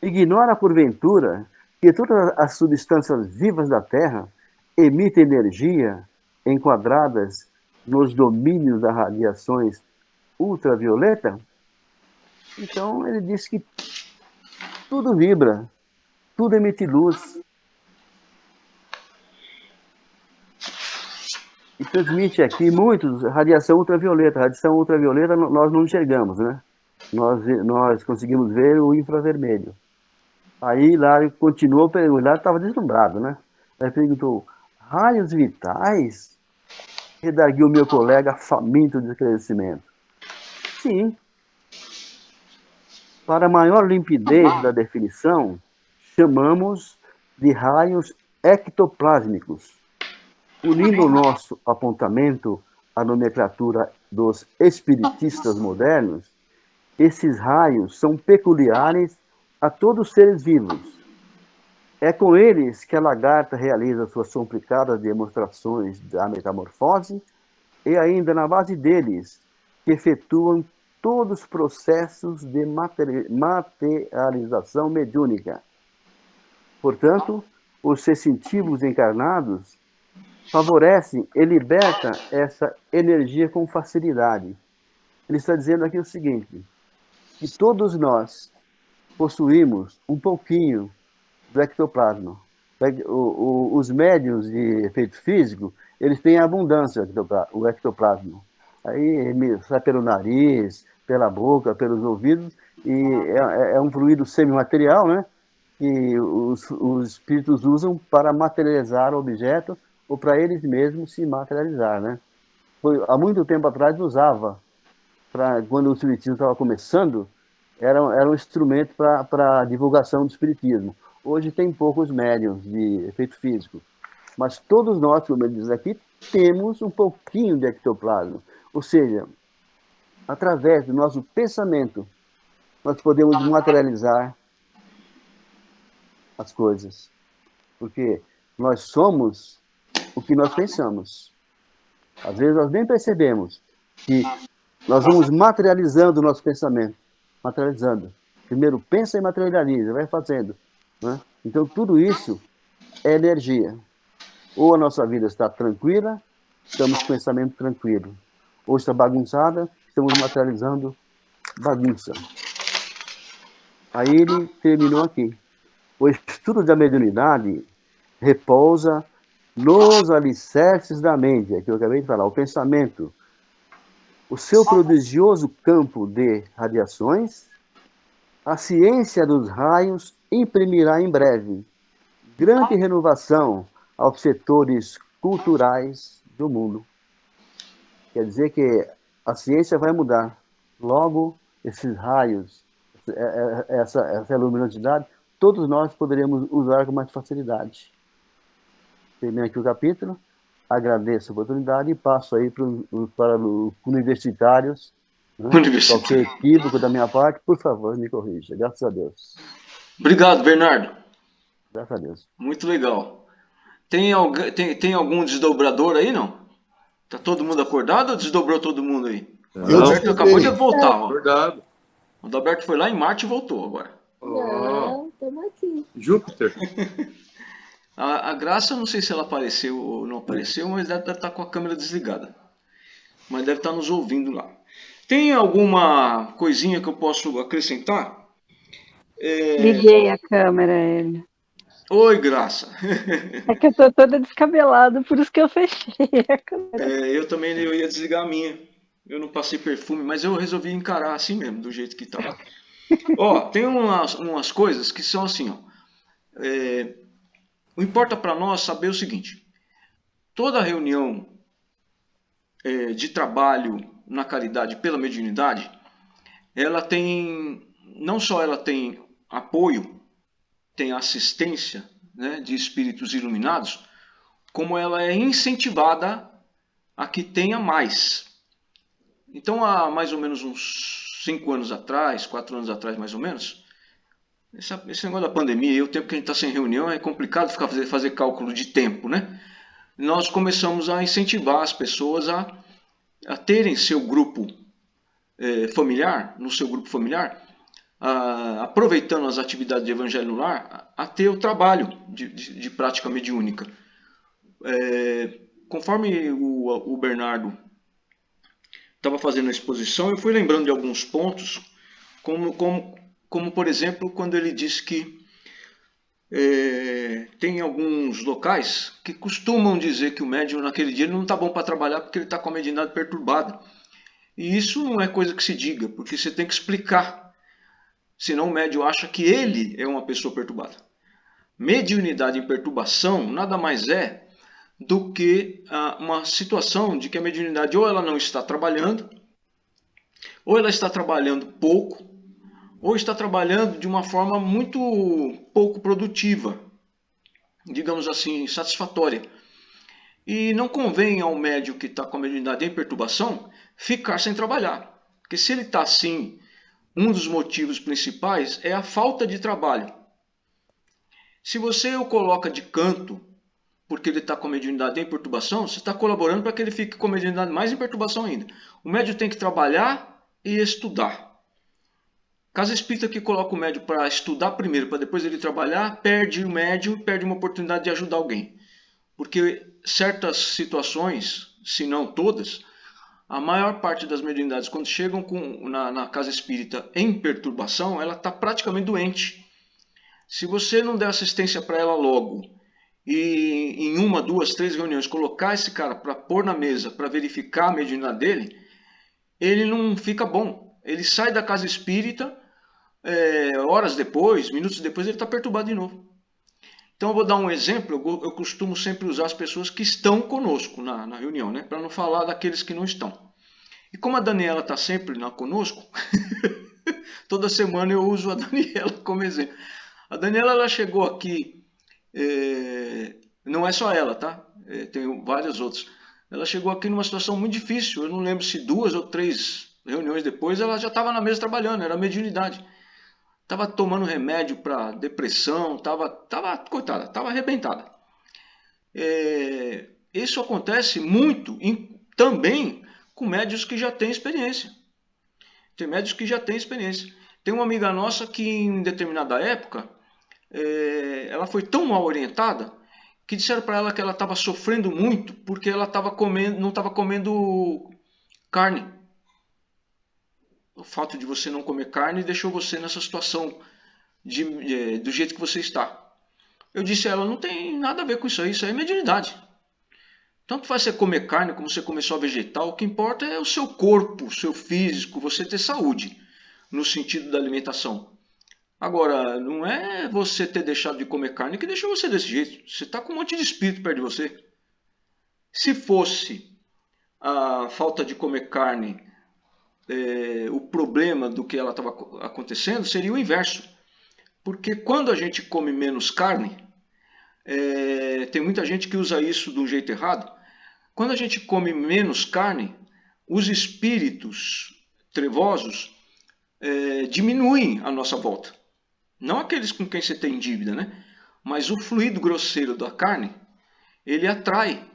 Ignora, porventura, que todas as substâncias vivas da Terra emitem energia enquadradas nos domínios das radiações ultravioleta? Então, ele disse que tudo vibra, tudo emite luz. E transmite aqui muitos radiação ultravioleta. Radiação ultravioleta nós não enxergamos, né? Nós conseguimos ver o infravermelho. Aí Hilário continuou, o Hilário estava deslumbrado, né? Aí perguntou, raios vitais? Redarguiu meu colega faminto de esclarecimento. Sim. Para maior limpidez da definição, chamamos de raios ectoplásmicos. Unindo o nosso apontamento à nomenclatura dos espiritistas modernos, esses raios são peculiares a todos os seres vivos. É com eles que a lagarta realiza suas complicadas demonstrações da metamorfose e ainda na base deles que efetuam todos os processos de materialização mediúnica. Portanto, os sensitivos encarnados favorecem e libertam essa energia com facilidade. Ele está dizendo aqui o seguinte, que todos nós possuímos um pouquinho do ectoplasma. Os médiuns de efeito físico, eles têm abundância o ectoplasma. Aí sai pelo nariz, pela boca, pelos ouvidos, e é um fluido semimaterial, né? Que os espíritos usam para materializar o objeto ou para eles mesmos se materializar, né? Há muito tempo atrás usava, quando o espiritismo estava começando, era um instrumento para a divulgação do espiritismo. Hoje tem poucos médiuns de efeito físico, mas todos nós, como ele diz aqui, temos um pouquinho de ectoplasma. Ou seja, através do nosso pensamento, nós podemos materializar as coisas. Porque nós somos o que nós pensamos. Às vezes nós nem percebemos que nós vamos materializando o nosso pensamento. Materializando. Primeiro pensa e materializa, vai fazendo. Né? Então tudo isso é energia. Ou a nossa vida está tranquila, estamos com pensamento tranquilo. Ou está bagunçada, estamos materializando bagunça. Aí ele terminou aqui. O estudo da mediunidade repousa nos alicerces da mente, é que eu acabei de falar, o pensamento, o seu prodigioso campo de radiações, a ciência dos raios imprimirá em breve grande renovação aos setores culturais do mundo. Quer dizer que a ciência vai mudar. Logo, esses raios, essa luminosidade, todos nós poderíamos usar com mais facilidade. Termino aqui o capítulo, agradeço a oportunidade e passo aí para os universitários. Né? Qualquer equívoco da minha parte, por favor, me corrija. Graças a Deus. Obrigado, Bernardo. Graças a Deus. Muito legal. Tem algum desdobrador aí, não? Tá todo mundo acordado ou desdobrou todo mundo aí? O Adalberto acabou de voltar. Ó. Verdade. O Adalberto foi lá em Marte e voltou agora. Não, estamos aqui. Júpiter. A Graça, não sei se ela apareceu ou não apareceu, mas deve estar com a câmera desligada. Mas deve estar nos ouvindo lá. Tem alguma coisinha que eu posso acrescentar? Liguei a câmera, Hélio. Oi, Graça. É que eu tô toda descabelada, por isso que eu fechei a câmera. Eu também ia desligar a minha. Eu não passei perfume, mas eu resolvi encarar assim mesmo, do jeito que tá. Ó, tem umas coisas que são assim, ó. O importa para nós saber o seguinte: toda reunião de trabalho na caridade pela mediunidade, ela tem, não só ela tem apoio, tem assistência, né, de espíritos iluminados, como ela é incentivada a que tenha mais. Então, há mais ou menos uns 5 anos atrás, 4 anos atrás mais ou menos, esse negócio da pandemia e o tempo que a gente está sem reunião, é complicado fazer cálculo de tempo, né? Nós começamos a incentivar as pessoas a terem seu grupo familiar, no seu grupo familiar, aproveitando as atividades de evangelho no lar, a ter o trabalho de prática mediúnica. Conforme o Bernardo estava fazendo a exposição, eu fui lembrando de alguns pontos, como por exemplo, quando ele disse que tem alguns locais que costumam dizer que o médium naquele dia ele não está bom para trabalhar porque ele está com a mediunidade perturbada. E isso não é coisa que se diga, porque você tem que explicar. Senão o médium acha que ele é uma pessoa perturbada. Mediunidade em perturbação nada mais é do que uma situação de que a mediunidade ou ela não está trabalhando, ou ela está trabalhando pouco, ou está trabalhando de uma forma muito pouco produtiva, digamos assim, satisfatória. E não convém ao médium que está com a mediunidade em perturbação ficar sem trabalhar. Porque se ele está assim, um dos motivos principais é a falta de trabalho. Se você o coloca de canto porque ele está com a mediunidade em perturbação, você está colaborando para que ele fique com a mediunidade mais em perturbação ainda. O médium tem que trabalhar e estudar. Casa espírita que coloca o médium para estudar primeiro, para depois ele trabalhar, perde o médium, perde uma oportunidade de ajudar alguém. Porque certas situações, se não todas, a maior parte das mediunidades, quando chegam na casa espírita em perturbação, ela está praticamente doente. Se você não der assistência para ela logo, e em 1, 2, 3 reuniões colocar esse cara para pôr na mesa, para verificar a mediunidade dele, ele não fica bom. Ele sai da casa espírita, horas depois, minutos depois, ele está perturbado de novo. Então eu vou dar um exemplo, eu costumo sempre usar as pessoas que estão conosco na reunião, né? Para não falar daqueles que não estão. E como a Daniela está sempre conosco, toda semana eu uso a Daniela como exemplo. A Daniela ela chegou aqui, não é só ela, tá? Tem vários outros. Ela chegou aqui numa situação muito difícil, eu não lembro se 2 ou 3 reuniões depois ela já estava na mesa trabalhando, era mediunidade. Estava tomando remédio para depressão, coitada, estava arrebentada. Isso acontece muito também com médios que já têm experiência. Tem médios que já têm experiência. Tem uma amiga nossa que em determinada época, ela foi tão mal orientada que disseram para ela que ela estava sofrendo muito porque ela não estava comendo carne. O fato de você não comer carne deixou você nessa situação do jeito que você está. Eu disse a ela, não tem nada a ver com isso aí é mediunidade. Tanto faz você comer carne como você comer só vegetal, o que importa é o seu corpo, o seu físico, você ter saúde, no sentido da alimentação. Agora, não é você ter deixado de comer carne que deixou você desse jeito. Você está com um monte de espírito perto de você. Se fosse a falta de comer carne o problema do que ela estava acontecendo, seria o inverso. Porque quando a gente come menos carne, tem muita gente que usa isso de um jeito errado. Quando a gente come menos carne, os espíritos trevosos diminuem a nossa volta. Não aqueles com quem você tem dívida, né? Mas o fluido grosseiro da carne, ele atrai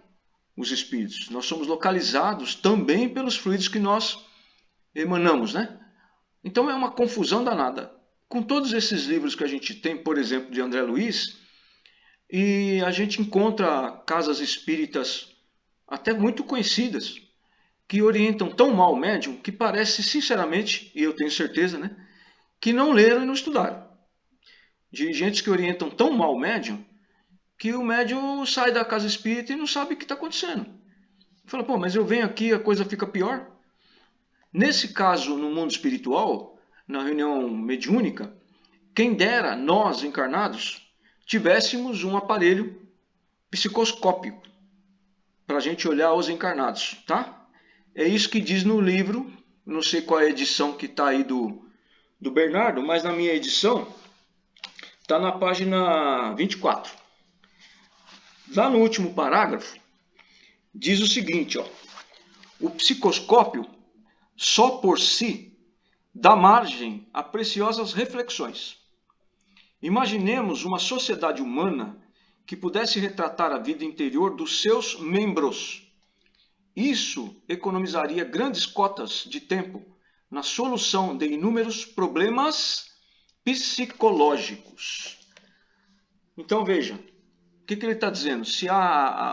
os espíritos. Nós somos localizados também pelos fluidos que nós emanamos, né? Então é uma confusão danada. Com todos esses livros que a gente tem, por exemplo, de André Luiz, e a gente encontra casas espíritas até muito conhecidas, que orientam tão mal o médium, que parece, sinceramente, e eu tenho certeza, né, que não leram e não estudaram. Dirigentes que orientam tão mal o médium, que o médium sai da casa espírita e não sabe o que está acontecendo. Fala, pô, mas eu venho aqui, a coisa fica pior. Nesse caso, no mundo espiritual, na reunião mediúnica, quem dera nós, encarnados, tivéssemos um aparelho psicoscópico para a gente olhar os encarnados, tá? É isso que diz no livro, não sei qual é a edição que está aí do Bernardo, mas na minha edição está na página 24. Lá no último parágrafo, diz o seguinte, ó, o psicoscópio só por si dá margem a preciosas reflexões. Imaginemos uma sociedade humana que pudesse retratar a vida interior dos seus membros. Isso economizaria grandes cotas de tempo na solução de inúmeros problemas psicológicos. Então veja, o que ele está dizendo? Se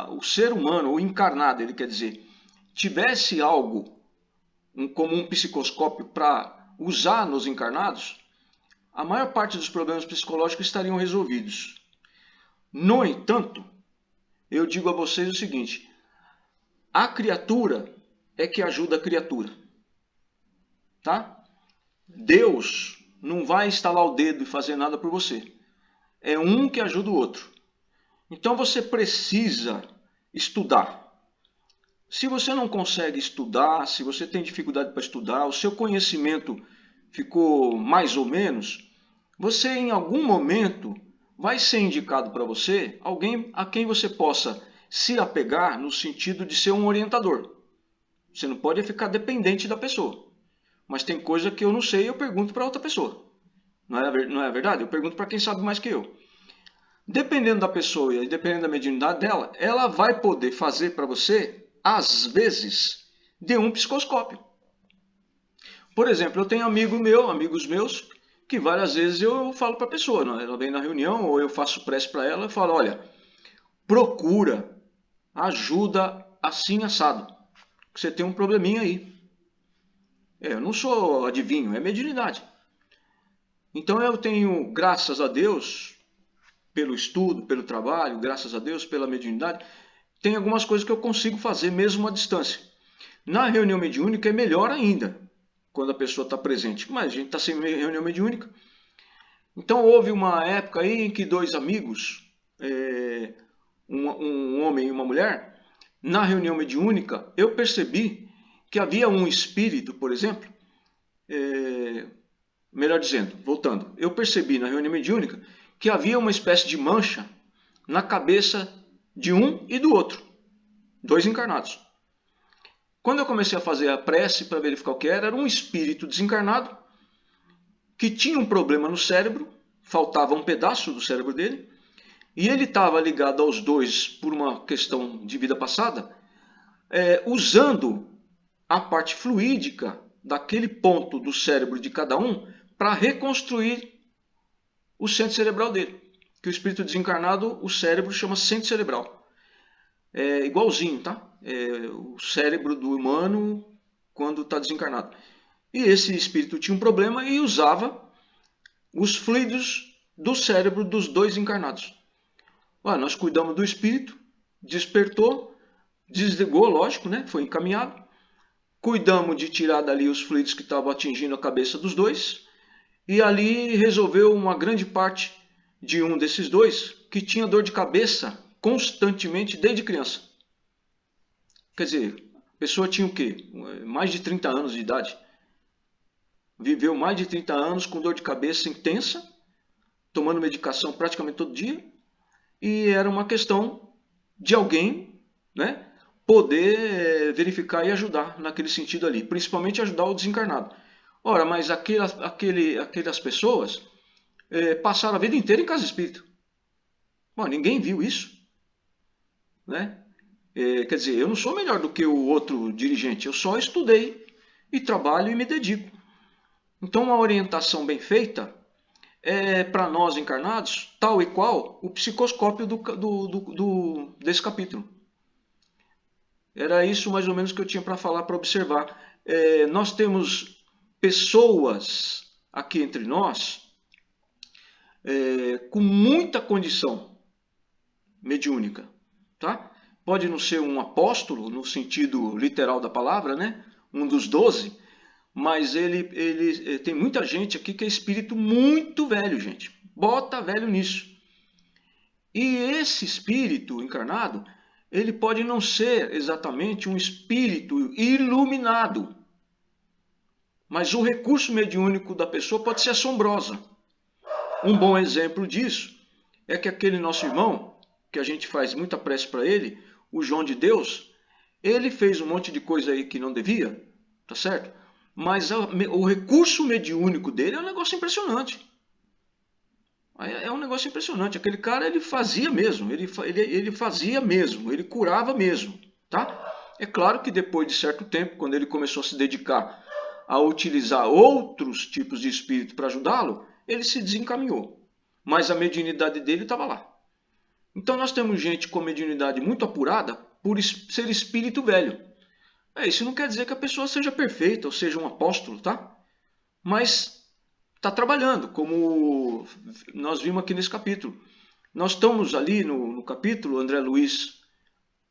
o ser humano, o encarnado, ele quer dizer, tivesse algo como um psicoscópio para usar nos encarnados, a maior parte dos problemas psicológicos estariam resolvidos. No entanto, eu digo a vocês o seguinte, a criatura é que ajuda a criatura. Tá? Deus não vai estalar o dedo e fazer nada por você. É um que ajuda o outro. Então você precisa estudar. Se você não consegue estudar, se você tem dificuldade para estudar, o seu conhecimento ficou mais ou menos, você em algum momento vai ser indicado para você alguém a quem você possa se apegar no sentido de ser um orientador. Você não pode ficar dependente da pessoa. Mas tem coisa que eu não sei e eu pergunto para outra pessoa. Não é verdade? Eu pergunto para quem sabe mais que eu. Dependendo da pessoa e dependendo da mediunidade dela, ela vai poder fazer para você, às vezes, de um psicoscópio. Por exemplo, eu tenho amigos meus, que várias vezes eu falo para a pessoa, né? Ela vem na reunião ou eu faço prece para ela e falo, olha, procura ajuda assim assado, que você tem um probleminha aí. Eu não sou adivinho, é mediunidade. Então eu tenho, graças a Deus, pelo estudo, pelo trabalho, graças a Deus, pela mediunidade, tem algumas coisas que eu consigo fazer mesmo à distância. Na reunião mediúnica é melhor ainda, quando a pessoa está presente. Mas a gente está sem reunião mediúnica. Então houve uma época aí em que dois amigos, um homem e uma mulher, na reunião mediúnica, eu percebi que havia um espírito, por exemplo, melhor dizendo, voltando, eu percebi na reunião mediúnica que havia uma espécie de mancha na cabeça de um e do outro, dois encarnados. Quando eu comecei a fazer a prece para verificar o que era um espírito desencarnado que tinha um problema no cérebro, faltava um pedaço do cérebro dele, e ele estava ligado aos dois por uma questão de vida passada, usando a parte fluídica daquele ponto do cérebro de cada um para reconstruir o centro cerebral dele. Que o espírito desencarnado, o cérebro chama centro cerebral. É igualzinho, tá? O cérebro do humano quando está desencarnado. E esse espírito tinha um problema e usava os fluidos do cérebro dos dois encarnados. Olha, nós cuidamos do espírito, despertou, desligou, lógico, né? Foi encaminhado. Cuidamos de tirar dali os fluidos que estavam atingindo a cabeça dos dois. E ali resolveu uma grande parte de um desses dois que tinha dor de cabeça constantemente desde criança. Quer dizer, a pessoa tinha o quê? Mais de 30 anos de idade. Viveu mais de 30 anos com dor de cabeça intensa, tomando medicação praticamente todo dia. E era uma questão de alguém, né, poder verificar e ajudar naquele sentido ali. Principalmente ajudar o desencarnado. Ora, mas aquelas pessoas passaram a vida inteira em casa espírita. Bom, ninguém viu isso, né? Quer dizer, eu não sou melhor do que o outro dirigente, eu só estudei e trabalho e me dedico. Então, uma orientação bem feita é para nós encarnados, tal e qual o psicoscópio desse capítulo. Era isso mais ou menos que eu tinha para falar, para observar. Nós temos pessoas aqui entre nós com muita condição mediúnica, tá? Pode não ser um apóstolo no sentido literal da palavra, né? Um dos 12, mas ele tem muita gente aqui que é espírito muito velho, gente. Bota velho nisso. E esse espírito encarnado, ele pode não ser exatamente um espírito iluminado, mas o recurso mediúnico da pessoa pode ser assombrosa. Um bom exemplo disso é que aquele nosso irmão, que a gente faz muita prece para ele, o João de Deus, ele fez um monte de coisa aí que não devia, tá certo? Mas o recurso mediúnico dele é um negócio impressionante. É um negócio impressionante. Aquele cara, ele fazia mesmo, ele fazia mesmo, ele curava mesmo, tá? É claro que depois de certo tempo, quando ele começou a se dedicar a utilizar outros tipos de espírito para ajudá-lo, ele se desencaminhou. Mas a mediunidade dele estava lá. Então nós temos gente com mediunidade muito apurada por ser espírito velho. Isso não quer dizer que a pessoa seja perfeita ou seja um apóstolo, tá? Mas está trabalhando, como nós vimos aqui nesse capítulo. Nós estamos ali no capítulo, André Luiz,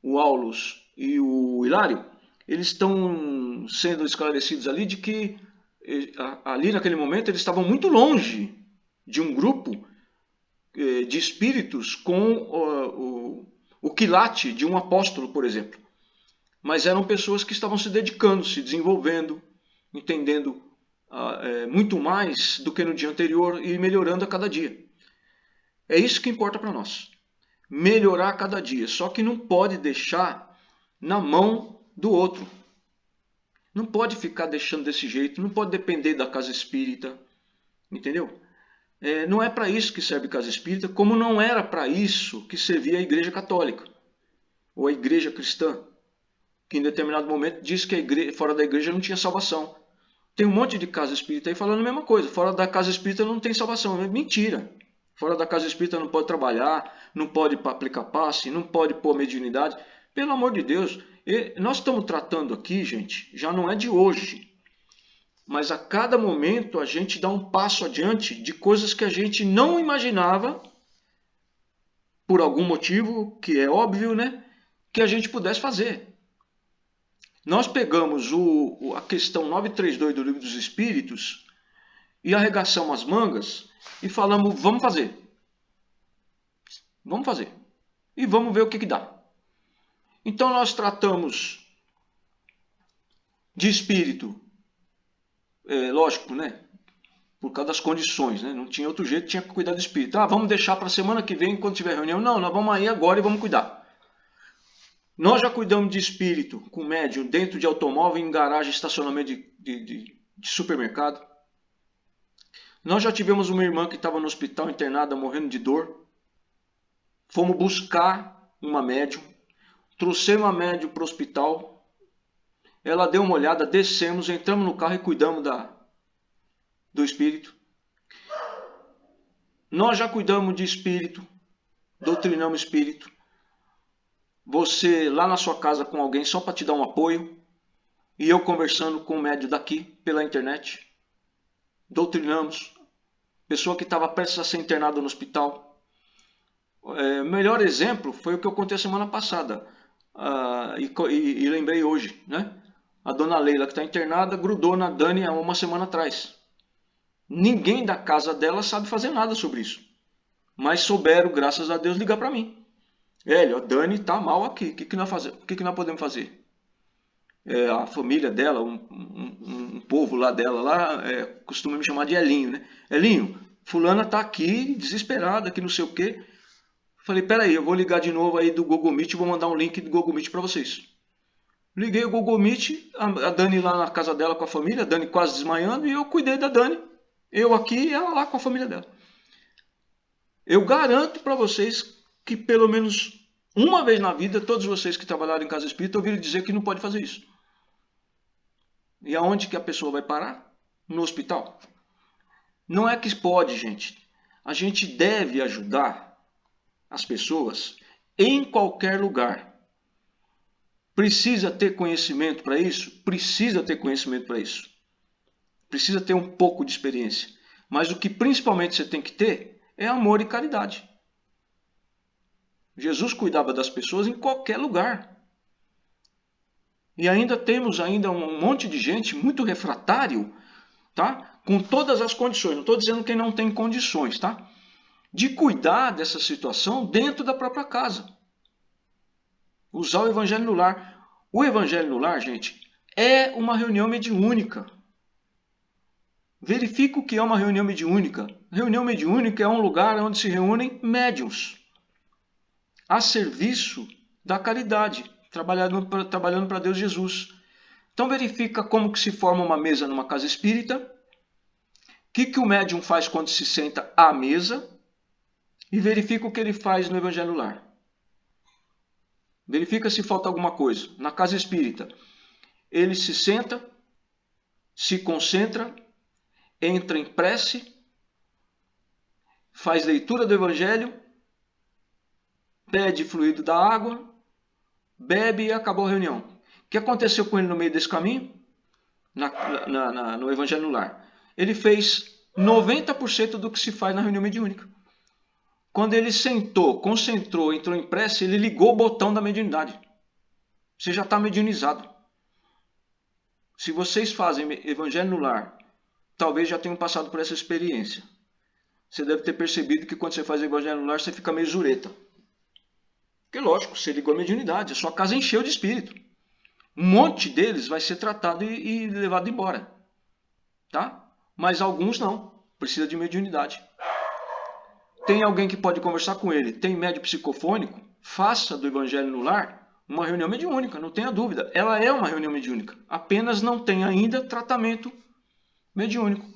o Aulus e o Hilário, eles estão sendo esclarecidos ali de que ali naquele momento eles estavam muito longe de um grupo de espíritos com o quilate de um apóstolo, por exemplo. Mas eram pessoas que estavam se dedicando, se desenvolvendo, entendendo muito mais do que no dia anterior e melhorando a cada dia. É isso que importa para nós. Melhorar a cada dia. Só que não pode deixar na mão do outro. Não pode ficar deixando desse jeito, não pode depender da casa espírita, entendeu? Não é para isso que serve casa espírita, como não era para isso que servia a Igreja Católica ou a Igreja Cristã, que em determinado momento disse que fora da igreja não tinha salvação. Tem um monte de casa espírita aí falando a mesma coisa, fora da casa espírita não tem salvação. É mentira. Fora da casa espírita não pode trabalhar, não pode aplicar passe, não pode pôr mediunidade. Pelo amor de Deus, nós estamos tratando aqui, gente, já não é de hoje. Mas a cada momento a gente dá um passo adiante de coisas que a gente não imaginava, por algum motivo, que é óbvio, né? Que a gente pudesse fazer. Nós pegamos a questão 932 do Livro dos Espíritos e arregaçamos as mangas e falamos, vamos fazer. Vamos fazer. E vamos ver o que dá. Então nós tratamos de espírito, lógico, né? Por causa das condições, né? Não tinha outro jeito, tinha que cuidar do espírito. Vamos deixar para a semana que vem, quando tiver reunião. Não, nós vamos aí agora e vamos cuidar. Nós já cuidamos de espírito com médium dentro de automóvel, em garagem, estacionamento de supermercado. Nós já tivemos uma irmã que estava no hospital internada, morrendo de dor. Fomos buscar uma médium, trouxemos a médium para o hospital. Ela deu uma olhada, descemos, entramos no carro e cuidamos do espírito. Nós já cuidamos de espírito, doutrinamos espírito. Você lá na sua casa com alguém só para te dar um apoio, e eu conversando com o médium daqui pela internet. Doutrinamos. Pessoa que estava prestes a ser internada no hospital. O melhor exemplo foi o que eu contei a semana passada, e lembrei hoje, né? A dona Leila, que está internada, grudou na Dani há uma semana atrás. Ninguém da casa dela sabe fazer nada sobre isso. Mas souberam, graças a Deus, ligar para mim. Hélio, a Dani está mal aqui. O que nós podemos fazer? A família dela, um povo lá dela, costuma me chamar de Elinho, né? Elinho, fulana está aqui, desesperada, que não sei o quê. Falei, peraí, eu vou ligar de novo aí do Google Meet e vou mandar um link do Google Meet para vocês. Liguei o Google Meet, a Dani lá na casa dela com a família, a Dani quase desmaiando, e eu cuidei da Dani. Eu aqui e ela lá com a família dela. Eu garanto para vocês que pelo menos uma vez na vida, todos vocês que trabalharam em casa espírita ouviram dizer que não pode fazer isso. E aonde que a pessoa vai parar? No hospital. Não é que pode, gente. A gente deve ajudar as pessoas em qualquer lugar. Precisa ter conhecimento para isso? Precisa ter conhecimento para isso. Precisa ter um pouco de experiência. Mas o que principalmente você tem que ter é amor e caridade. Jesus cuidava das pessoas em qualquer lugar. E ainda temos um monte de gente muito refratário, tá? Com todas as condições. Não estou dizendo que não tem condições, tá? De cuidar dessa situação dentro da própria casa. Usar o Evangelho no lar. O Evangelho no lar, gente, é uma reunião mediúnica. Verifique o que é uma reunião mediúnica. Reunião mediúnica é um lugar onde se reúnem médiuns a serviço da caridade, trabalhando para Deus Jesus. Então verifica como que se forma uma mesa numa casa espírita, o que o médium faz quando se senta à mesa, e verifica o que ele faz no Evangelho no lar. Verifica se falta alguma coisa. Na casa espírita, ele se senta, se concentra, entra em prece, faz leitura do Evangelho, pede fluido da água, bebe e acabou a reunião. O que aconteceu com ele no meio desse caminho? No Evangelho no lar. Ele fez 90% do que se faz na reunião mediúnica. Quando ele sentou, concentrou, entrou em prece, ele ligou o botão da mediunidade. Você já está mediunizado. Se vocês fazem Evangelho no lar, talvez já tenham passado por essa experiência. Você deve ter percebido que quando você faz Evangelho no lar, você fica meio zureta. Porque, lógico, você ligou a mediunidade, a sua casa encheu de espírito. Um monte deles vai ser tratado e levado embora. Tá? Mas alguns não. Precisa de mediunidade. Tem alguém que pode conversar com ele? Tem médium psicofônico? Faça do Evangelho no lar uma reunião mediúnica, não tenha dúvida. Ela é uma reunião mediúnica. Apenas não tem ainda tratamento mediúnico.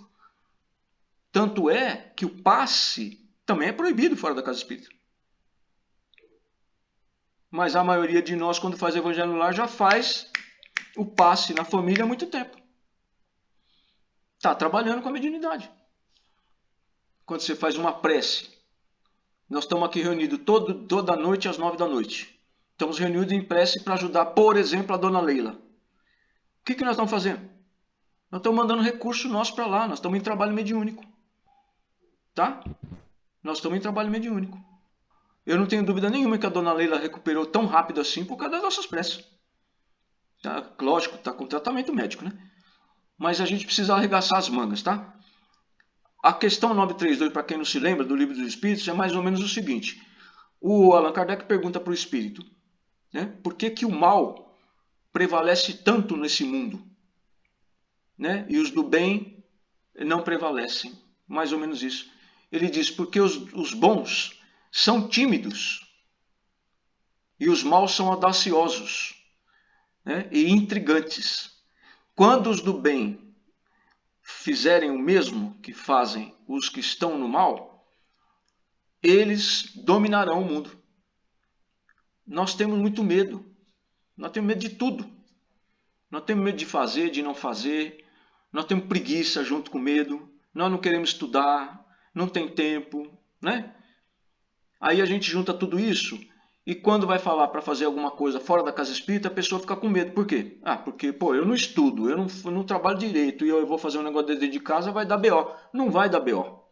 Tanto é que o passe também é proibido fora da casa espírita. Mas a maioria de nós, quando faz Evangelho no lar, já faz o passe na família há muito tempo. Está trabalhando com a mediunidade. Quando você faz uma prece, nós estamos aqui reunidos toda noite às 9 da noite. Estamos reunidos em prece para ajudar, por exemplo, a dona Leila. O que nós estamos fazendo? Nós estamos mandando recurso nosso para lá. Nós estamos em trabalho mediúnico. Tá? Nós estamos em trabalho mediúnico. Eu não tenho dúvida nenhuma que a dona Leila recuperou tão rápido assim por causa das nossas preces. Tá? Lógico, está com tratamento médico, né? Mas a gente precisa arregaçar as mangas, tá? A questão 932, para quem não se lembra, do Livro dos Espíritos, é mais ou menos o seguinte. O Allan Kardec pergunta para o Espírito, né? Por que o mal prevalece tanto nesse mundo? Né? E os do bem não prevalecem. Mais ou menos isso. Ele diz, porque os bons são tímidos e os maus são audaciosos, né? E intrigantes. Quando os do bem fizerem o mesmo que fazem os que estão no mal, eles dominarão o mundo. Nós temos muito medo. Nós temos medo de tudo. Nós temos medo de fazer, de não fazer. Nós temos preguiça junto com medo. Nós não queremos estudar. Não tem tempo, né? Aí a gente junta tudo isso e quando vai falar para fazer alguma coisa fora da casa espírita, a pessoa fica com medo. Por quê? Porque, eu não estudo, eu não trabalho direito e eu vou fazer um negócio dentro de casa, vai dar BO. Não vai dar BO.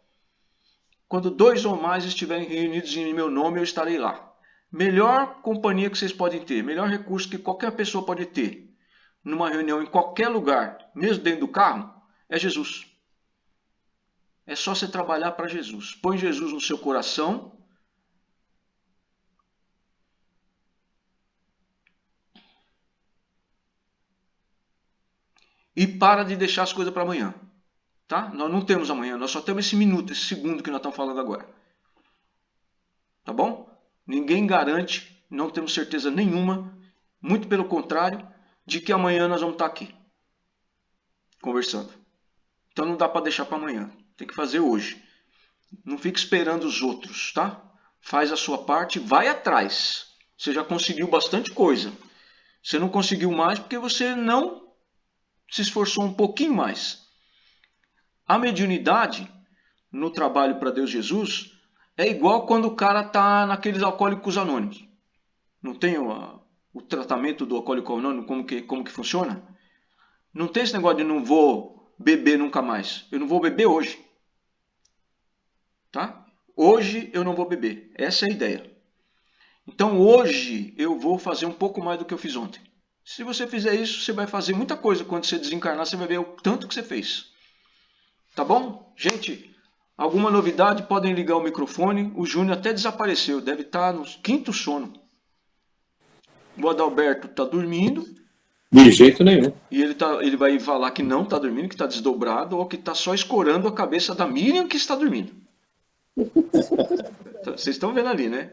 quando 2 ou mais estiverem reunidos em meu nome, eu estarei lá. Melhor companhia que vocês podem ter, melhor recurso que qualquer pessoa pode ter numa reunião em qualquer lugar, mesmo dentro do carro, é Jesus. É só você trabalhar para Jesus. Põe Jesus no seu coração. E para de deixar as coisas para amanhã. Tá? Nós não temos amanhã, nós só temos esse minuto, esse segundo que nós estamos falando agora. Tá bom? Ninguém garante, não temos certeza nenhuma, muito pelo contrário, de que amanhã nós vamos estar aqui, conversando. Então não dá para deixar para amanhã, tem que fazer hoje. Não fique esperando os outros, tá? Faz a sua parte, vai atrás. Você já conseguiu bastante coisa. Você não conseguiu mais porque você não se esforçou um pouquinho mais. A mediunidade no trabalho para Deus Jesus é igual quando o cara está naqueles alcoólicos anônimos. Não tem o tratamento do alcoólico anônimo, como que funciona? Não tem esse negócio de não vou beber nunca mais. Eu não vou beber hoje. Tá? Hoje eu não vou beber. Essa é a ideia. Então hoje eu vou fazer um pouco mais do que eu fiz ontem. Se você fizer isso, você vai fazer muita coisa. Quando você desencarnar, você vai ver o tanto que você fez. Tá bom? Gente, alguma novidade? Podem ligar o microfone. O Júnior até desapareceu. Deve estar no 5º sono. O Adalberto está dormindo. De jeito nenhum. E ele vai falar que não está dormindo, que está desdobrado, ou que está só escorando a cabeça da Miriam que está dormindo. Vocês estão vendo ali, né?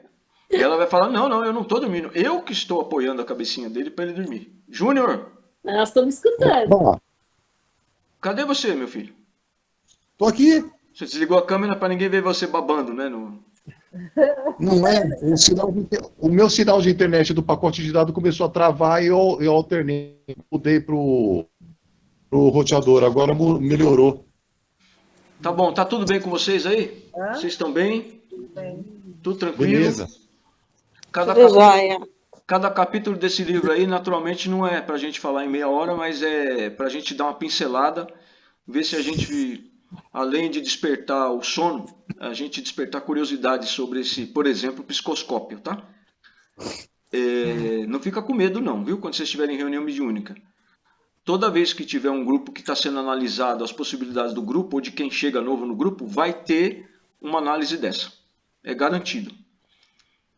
E ela vai falar, não, eu não estou dormindo. Eu que estou apoiando a cabecinha dele para ele dormir. Júnior! Nós estamos escutando. Ó, Cadê você, meu filho? tô aqui. Você desligou a câmera para ninguém ver você babando, né? Não é? O meu sinal de internet do pacote de dados começou a travar e eu alternei. Mudei pro roteador. Agora melhorou. Tá bom, tá tudo bem com vocês aí? Vocês estão bem? Tudo bem. Tudo tranquilo? Beleza. Cada capítulo desse livro aí, naturalmente, não é para a gente falar em meia hora, mas é para a gente dar uma pincelada, ver se a gente, além de despertar o sono, a gente despertar curiosidade sobre esse, por exemplo, psicoscópio, tá? Não fica com medo não, viu? Quando vocês estiverem em reunião mediúnica. Toda vez que tiver um grupo que está sendo analisado, as possibilidades do grupo, ou de quem chega novo no grupo, vai ter uma análise dessa. É garantido.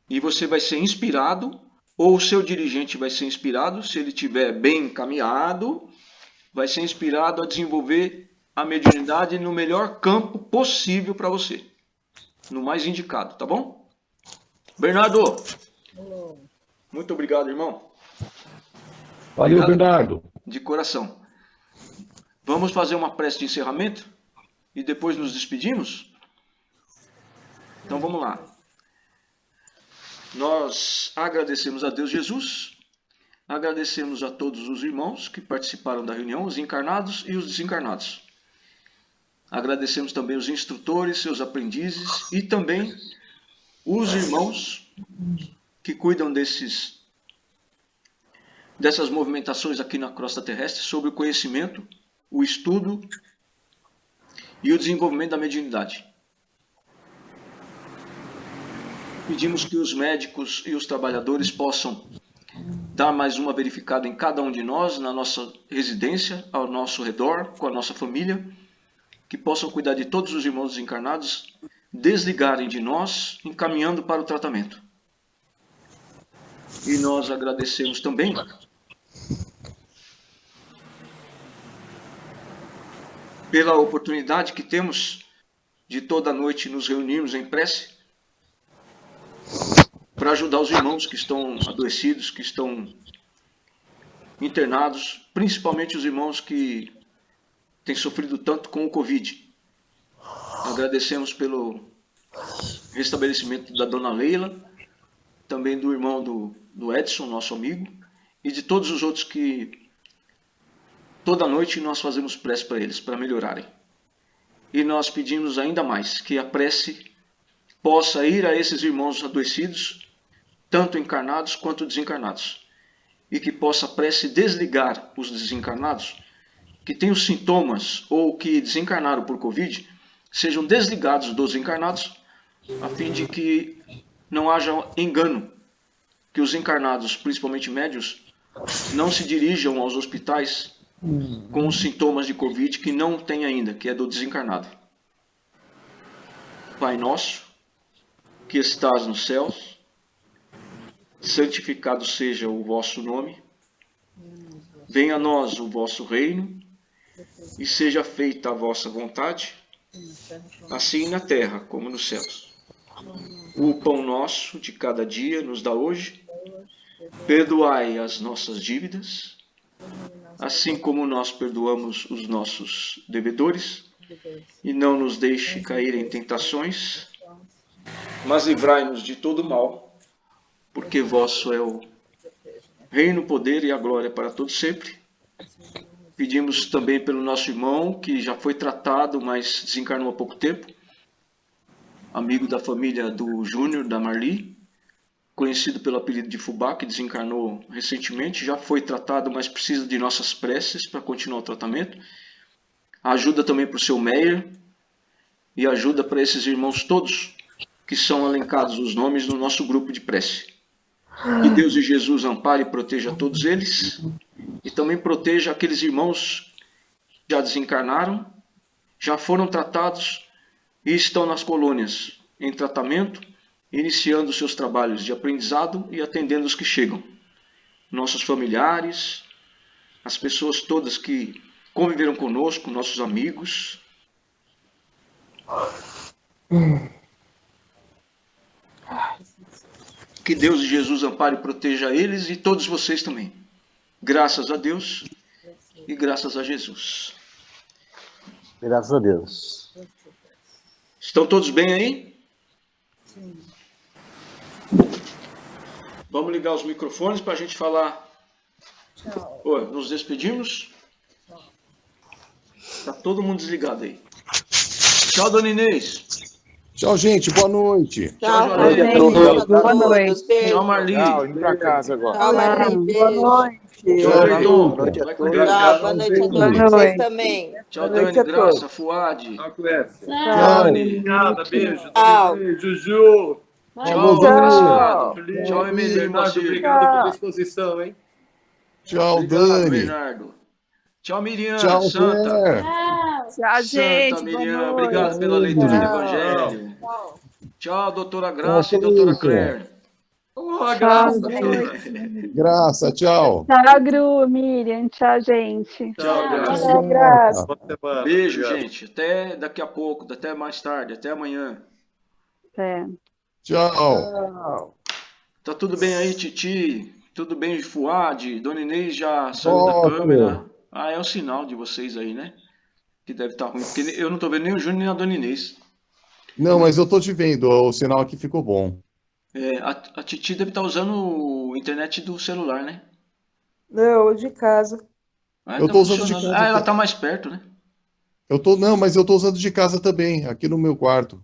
E você vai ser inspirado, ou o seu dirigente vai ser inspirado, se ele estiver bem encaminhado, vai ser inspirado a desenvolver a mediunidade no melhor campo possível para você. No mais indicado, tá bom? Bernardo! Muito obrigado, irmão. Valeu, Obrigado. Bernardo. De coração. Vamos fazer uma prece de encerramento e depois nos despedimos? Então vamos lá. Nós agradecemos a Deus Jesus, agradecemos a todos os irmãos que participaram da reunião, os encarnados e os desencarnados. Agradecemos também os instrutores, seus aprendizes e também os irmãos que cuidam dessas movimentações aqui na crosta terrestre sobre o conhecimento, o estudo e o desenvolvimento da mediunidade. Pedimos que os médicos e os trabalhadores possam dar mais uma verificada em cada um de nós, na nossa residência, ao nosso redor, com a nossa família, que possam cuidar de todos os irmãos desencarnados, desligarem de nós, encaminhando para o tratamento. E nós agradecemos também pela oportunidade que temos de toda noite nos reunirmos em prece para ajudar os irmãos que estão adoecidos, que estão internados, principalmente os irmãos que têm sofrido tanto com o Covid. Agradecemos pelo restabelecimento da dona Leila, também do irmão do Edson, nosso amigo, e de todos os outros que toda noite nós fazemos prece para eles, para melhorarem. E nós pedimos ainda mais que a prece possa ir a esses irmãos adoecidos, tanto encarnados quanto desencarnados, e que possa a prece desligar os desencarnados que têm os sintomas ou que desencarnaram por Covid, sejam desligados dos encarnados, a fim de que não haja engano, que os encarnados, principalmente médios, não se dirijam aos hospitais com os sintomas de Covid que não tem ainda, que é do desencarnado. Pai nosso, que estás nos céus, santificado seja o vosso nome, venha a nós o vosso reino, e seja feita a vossa vontade, assim na terra como nos céus. O pão nosso de cada dia nos dá hoje, perdoai as nossas dívidas, assim como nós perdoamos os nossos devedores, e não nos deixe cair em tentações, mas livrai-nos de todo mal, porque vosso é o reino, o poder e a glória para todos sempre. Pedimos também pelo nosso irmão, que já foi tratado, mas desencarnou há pouco tempo, amigo da família do Júnior, da Marli, conhecido pelo apelido de Fubá, que desencarnou recentemente, já foi tratado, mas precisa de nossas preces para continuar o tratamento. Ajuda também para o seu Meyer, e ajuda para esses irmãos todos, que são elencados os nomes no nosso grupo de prece. Que Deus e Jesus ampare e proteja todos eles, e também proteja aqueles irmãos que já desencarnaram, já foram tratados e estão nas colônias em tratamento, iniciando seus trabalhos de aprendizado e atendendo os que chegam. Nossos familiares, as pessoas todas que conviveram conosco, nossos amigos. Que Deus e Jesus ampare e proteja eles e todos vocês também. Graças a Deus e graças a Jesus. Graças a Deus. Estão todos bem aí? Sim. Vamos ligar os microfones para a gente falar. Tchau. Oi, nos despedimos? Está todo mundo desligado aí. Tchau, dona Inês. Tchau, gente. Boa noite. Tchau, gente. Boa noite. Tchau, Marli. Tchau, indo pra casa agora. Tchau, Marli. Boa noite. Tchau, Cleiton. Boa noite a Vai com todos. Deus. Tchau, boa noite a todos. Boa noite. Vocês também. Tchau, Dani, Graça, Fuad. Tchau, Clécio. Tchau. Obrigada, beijo. Tchau. Juju. Tchau, Graciano. Tchau, Emílio. Bernardo, obrigado pela exposição, hein? Tchau, Obrigado, Dani. Bernardo. Tchau, Miriam. Tchau, Santa. Zé. Tchau, gente. Santa Boa Miriam, noite. obrigado pela leitura do Tchau. Evangelho. Tchau, doutora Graça e Tchau, doutora Felipe. Claire. Oh, graças a Graça, tchau. Tchau, Gru, Miriam. Tchau, gente. Tchau, graças. Tchau, Graça. Boa semana. Beijo, Obrigado. gente. Até daqui a pouco, até mais tarde, até amanhã. É. Tchau. Tá tudo bem aí, Titi? Tudo bem, Fuad? Dona Inês já saiu da Ótimo. câmera. Ah, é o sinal de vocês aí, né? Que deve estar ruim, porque eu não tô vendo nem o Júnior nem a Dona Inês. Não, mas eu tô te vendo. O sinal aqui ficou bom. É, a Titi deve estar usando a internet do celular, né? Não, de casa. Ah, Eu tá tô usando de funcionando. casa Ah, ela também. tá mais perto, né? Não, mas eu tô usando de casa também, aqui no meu quarto.